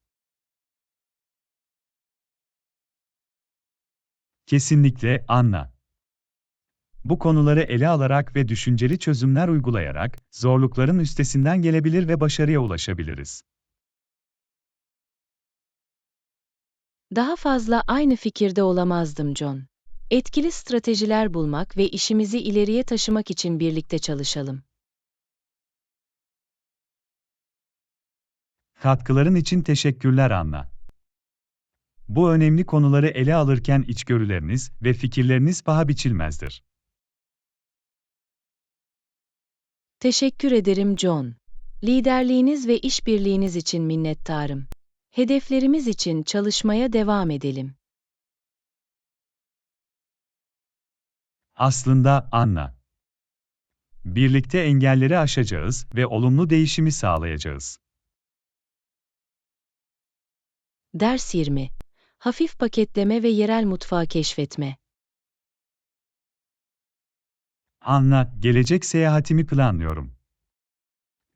Kesinlikle, Anna. Bu konuları ele alarak ve düşünceli çözümler uygulayarak zorlukların üstesinden gelebilir ve başarıya ulaşabiliriz. Daha fazla aynı fikirde olamazdım John. Etkili stratejiler bulmak ve işimizi ileriye taşımak için birlikte çalışalım. Katkıların için teşekkürler Anna. Bu önemli konuları ele alırken içgörüleriniz ve fikirleriniz paha biçilmezdir. Teşekkür ederim John. Liderliğiniz ve işbirliğiniz için minnettarım. Hedeflerimiz için çalışmaya devam edelim. Aslında, Anna, birlikte engelleri aşacağız ve olumlu değişimi sağlayacağız. Ders 20. Hafif paketleme ve yerel mutfağı keşfetme. Anna, gelecek seyahatimi planlıyorum.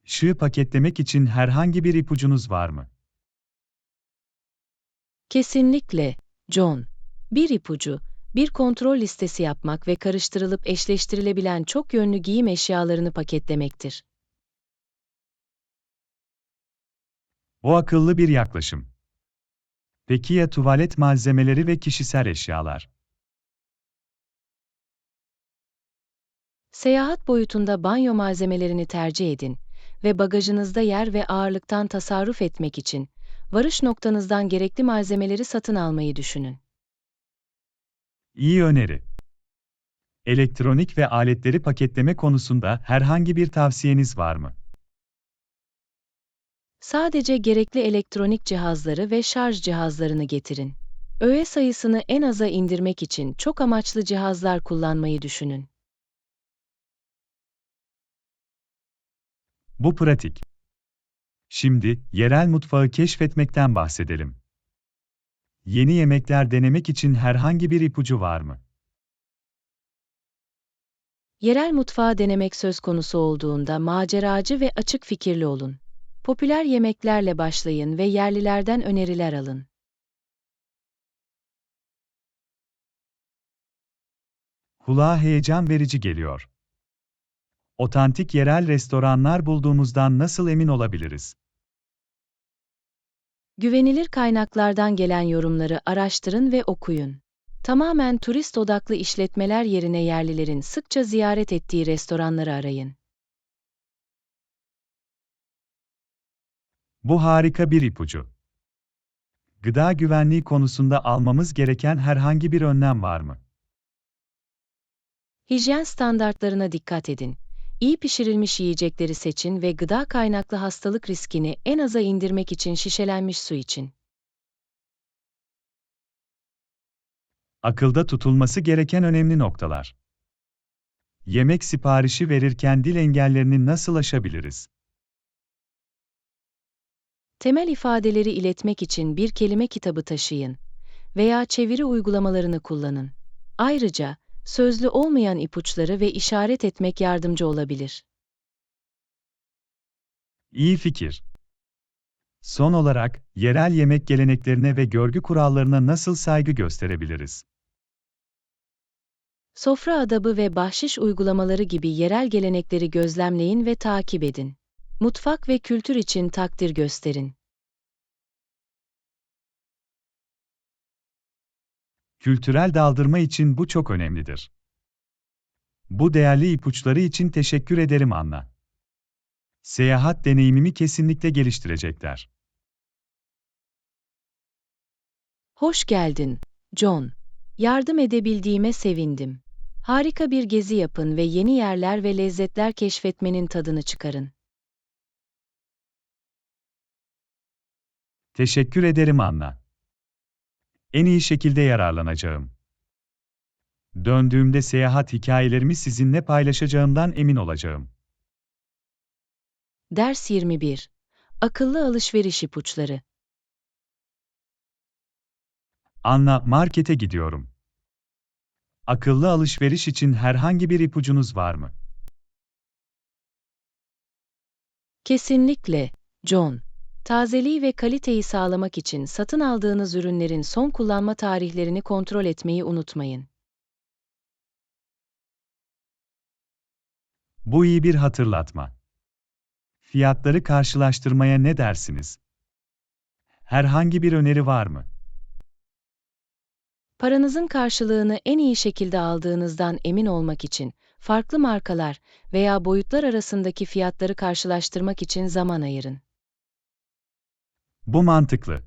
Şığı paketlemek için herhangi bir ipucunuz var mı? Kesinlikle, John. Bir ipucu, bir kontrol listesi yapmak ve karıştırılıp eşleştirilebilen çok yönlü giyim eşyalarını paketlemektir. O akıllı bir yaklaşım. Peki ya tuvalet malzemeleri ve kişisel eşyalar? Seyahat boyutunda banyo malzemelerini tercih edin ve bagajınızda yer ve ağırlıktan tasarruf etmek için varış noktanızdan gerekli malzemeleri satın almayı düşünün. İyi öneri. Elektronik ve aletleri paketleme konusunda herhangi bir tavsiyeniz var mı? Sadece gerekli elektronik cihazları ve şarj cihazlarını getirin. Öğe sayısını en aza indirmek için çok amaçlı cihazlar kullanmayı düşünün. Bu pratik. Şimdi, yerel mutfağı keşfetmekten bahsedelim. Yeni yemekler denemek için herhangi bir ipucu var mı? Yerel mutfağı denemek söz konusu olduğunda maceracı ve açık fikirli olun. Popüler yemeklerle başlayın ve yerlilerden öneriler alın. Kulağa heyecan verici geliyor. Otantik yerel restoranlar bulduğumuzdan nasıl emin olabiliriz? Güvenilir kaynaklardan gelen yorumları araştırın ve okuyun. Tamamen turist odaklı işletmeler yerine yerlilerin sıkça ziyaret ettiği restoranları arayın. Bu harika bir ipucu. Gıda güvenliği konusunda almamız gereken herhangi bir önlem var mı? Hijyen standartlarına dikkat edin. İyi pişirilmiş yiyecekleri seçin ve gıda kaynaklı hastalık riskini en aza indirmek için şişelenmiş su için. Akılda tutulması gereken önemli noktalar. Yemek siparişi verirken dil engellerini nasıl aşabiliriz? Temel ifadeleri iletmek için bir kelime kitabı taşıyın veya çeviri uygulamalarını kullanın. Ayrıca, sözlü olmayan ipuçları ve işaret etmek yardımcı olabilir. İyi fikir. Son olarak, yerel yemek geleneklerine ve görgü kurallarına nasıl saygı gösterebiliriz? Sofra adabı ve bahşiş uygulamaları gibi yerel gelenekleri gözlemleyin ve takip edin. Mutfak ve kültür için takdir gösterin. Kültürel daldırma için bu çok önemlidir. Bu değerli ipuçları için teşekkür ederim Anna. Seyahat deneyimimi kesinlikle geliştirecekler. Hoş geldin, John. Yardım edebildiğime sevindim. Harika bir gezi yapın ve yeni yerler ve lezzetler keşfetmenin tadını çıkarın. Teşekkür ederim Anna. En iyi şekilde yararlanacağım. Döndüğümde seyahat hikayelerimi sizinle paylaşacağımdan emin olacağım. Ders 21. Akıllı alışveriş ipuçları. Anna, markete gidiyorum. Akıllı alışveriş için herhangi bir ipucunuz var mı? Kesinlikle, John. Tazeliği ve kaliteyi sağlamak için satın aldığınız ürünlerin son kullanma tarihlerini kontrol etmeyi unutmayın. Bu iyi bir hatırlatma. Fiyatları karşılaştırmaya ne dersiniz? Herhangi bir öneri var mı? Paranızın karşılığını en iyi şekilde aldığınızdan emin olmak için, farklı markalar veya boyutlar arasındaki fiyatları karşılaştırmak için zaman ayırın. Bu mantıklı.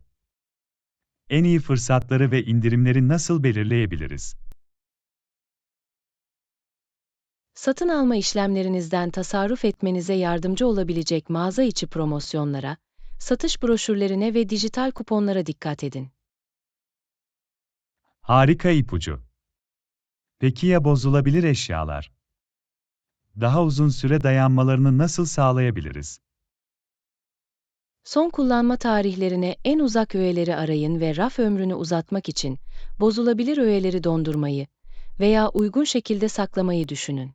En iyi fırsatları ve indirimleri nasıl belirleyebiliriz? Satın alma işlemlerinizden tasarruf etmenize yardımcı olabilecek mağaza içi promosyonlara, satış broşürlerine ve dijital kuponlara dikkat edin. Harika ipucu. Peki ya bozulabilir eşyalar? Daha uzun süre dayanmalarını nasıl sağlayabiliriz? Son kullanma tarihlerine en uzak öğeleri arayın ve raf ömrünü uzatmak için bozulabilir öğeleri dondurmayı veya uygun şekilde saklamayı düşünün.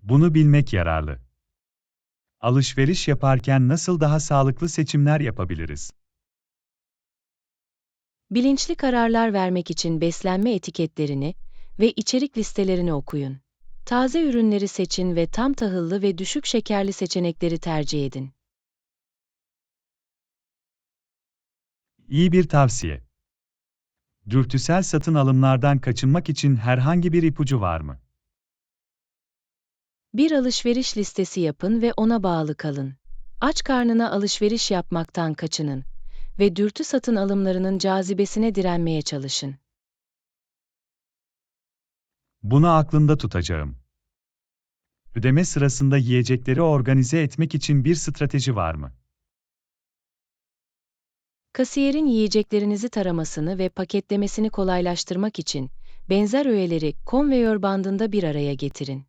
Bunu bilmek yararlı. Alışveriş yaparken nasıl daha sağlıklı seçimler yapabiliriz? Bilinçli kararlar vermek için beslenme etiketlerini ve içerik listelerini okuyun. Taze ürünleri seçin ve tam tahıllı ve düşük şekerli seçenekleri tercih edin. İyi bir tavsiye. Dürtüsel satın alımlardan kaçınmak için herhangi bir ipucu var mı? Bir alışveriş listesi yapın ve ona bağlı kalın. Aç karnına alışveriş yapmaktan kaçının ve dürtü satın alımlarının cazibesine direnmeye çalışın. Bunu aklımda tutacağım. Ödeme sırasında yiyecekleri organize etmek için bir strateji var mı? Kasiyerin yiyeceklerinizi taramasını ve paketlemesini kolaylaştırmak için benzer öğeleri konveyör bandında bir araya getirin.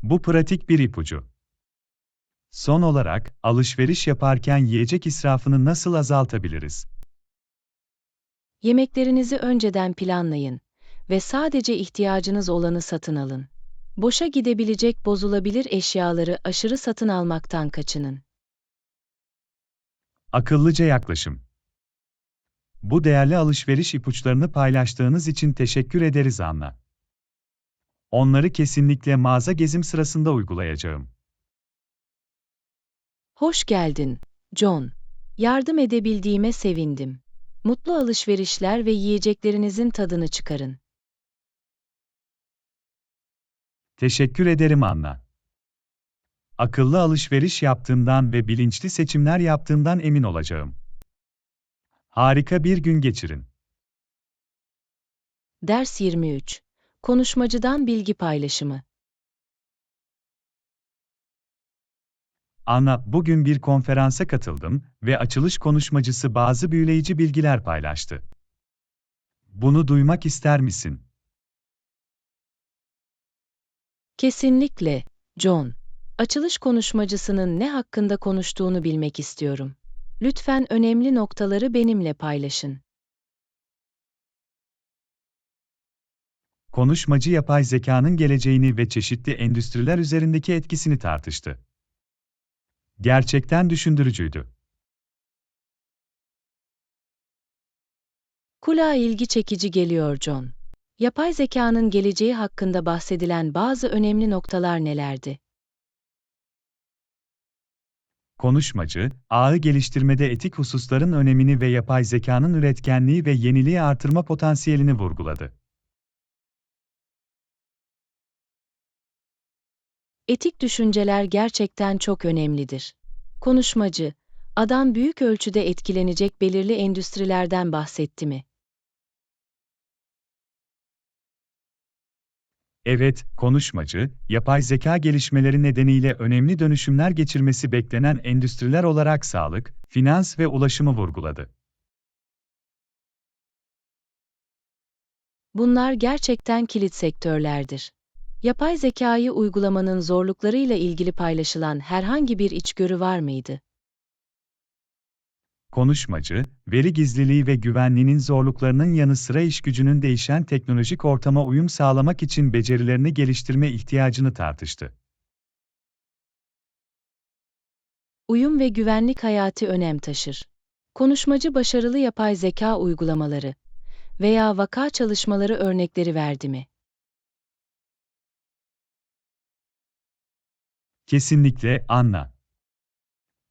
Bu pratik bir ipucu. Son olarak, alışveriş yaparken yiyecek israfını nasıl azaltabiliriz? Yemeklerinizi önceden planlayın ve sadece ihtiyacınız olanı satın alın. Boşa gidebilecek bozulabilir eşyaları aşırı satın almaktan kaçının. Akıllıca yaklaşım. Bu değerli alışveriş ipuçlarını paylaştığınız için teşekkür ederiz Anna. Onları kesinlikle mağaza gezim sırasında uygulayacağım. Hoş geldin, John. Yardım edebildiğime sevindim. Mutlu alışverişler ve yiyeceklerinizin tadını çıkarın. Teşekkür ederim Anna. Akıllı alışveriş yaptığımdan ve bilinçli seçimler yaptığımdan emin olacağım. Harika bir gün geçirin. Ders 23. Konuşmacıdan bilgi paylaşımı. Anna, bugün bir konferansa katıldım ve açılış konuşmacısı bazı büyüleyici bilgiler paylaştı. Bunu duymak ister misin? Kesinlikle, John. Açılış konuşmacısının ne hakkında konuştuğunu bilmek istiyorum. Lütfen önemli noktaları benimle paylaşın. Konuşmacı yapay zekanın geleceğini ve çeşitli endüstriler üzerindeki etkisini tartıştı. Gerçekten düşündürücüydü. Kulağa ilgi çekici geliyor John. Yapay zekanın geleceği hakkında bahsedilen bazı önemli noktalar nelerdi? Konuşmacı, ağı geliştirmede etik hususların önemini ve yapay zekanın üretkenliği ve yeniliği artırma potansiyelini vurguladı. Etik düşünceler gerçekten çok önemlidir. Konuşmacı, Adam büyük ölçüde etkilenecek belirli endüstrilerden bahsetti mi? Evet, konuşmacı, yapay zeka gelişmeleri nedeniyle önemli dönüşümler geçirmesi beklenen endüstriler olarak sağlık, finans ve ulaşımı vurguladı. Bunlar gerçekten kilit sektörlerdir. Yapay zekayı uygulamanın zorluklarıyla ilgili paylaşılan herhangi bir içgörü var mıydı? Konuşmacı, veri gizliliği ve güvenliğinin zorluklarının yanı sıra işgücünün değişen teknolojik ortama uyum sağlamak için becerilerini geliştirme ihtiyacını tartıştı. Uyum ve güvenlik hayati önem taşır. Konuşmacı başarılı yapay zeka uygulamaları veya vaka çalışmaları örnekleri verdi mi? Kesinlikle, Anna.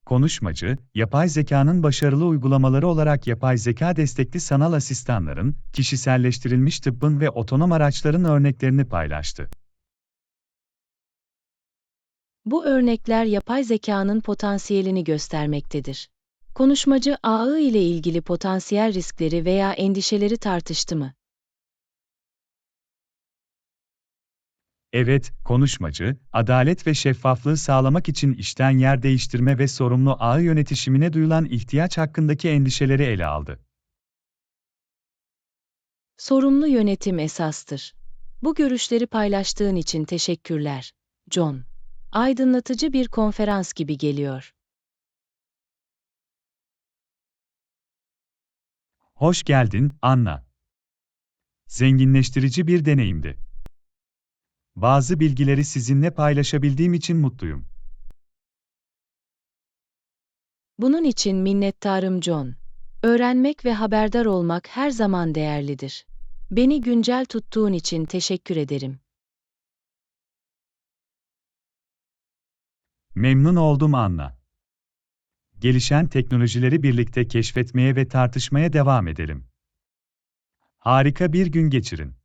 Konuşmacı, yapay zekanın başarılı uygulamaları olarak yapay zeka destekli sanal asistanların, kişiselleştirilmiş tıbbın ve otonom araçların örneklerini paylaştı. Bu örnekler yapay zekanın potansiyelini göstermektedir. Konuşmacı AI ile ilgili potansiyel riskleri veya endişeleri tartıştı mı? Evet, konuşmacı, adalet ve şeffaflığı sağlamak için işten yer değiştirme ve sorumlu ağ yönetişimine duyulan ihtiyaç hakkındaki endişeleri ele aldı. Sorumlu yönetim esastır. Bu görüşleri paylaştığın için teşekkürler, John. Aydınlatıcı bir konferans gibi geliyor. Hoş geldin, Anna. Zenginleştirici bir deneyimdi. Bazı bilgileri sizinle paylaşabildiğim için mutluyum. Bunun için minnettarım John. Öğrenmek ve haberdar olmak her zaman değerlidir. Beni güncel tuttuğun için teşekkür ederim. Memnun oldum, Anna. Gelişen teknolojileri birlikte keşfetmeye ve tartışmaya devam edelim. Harika bir gün geçirin.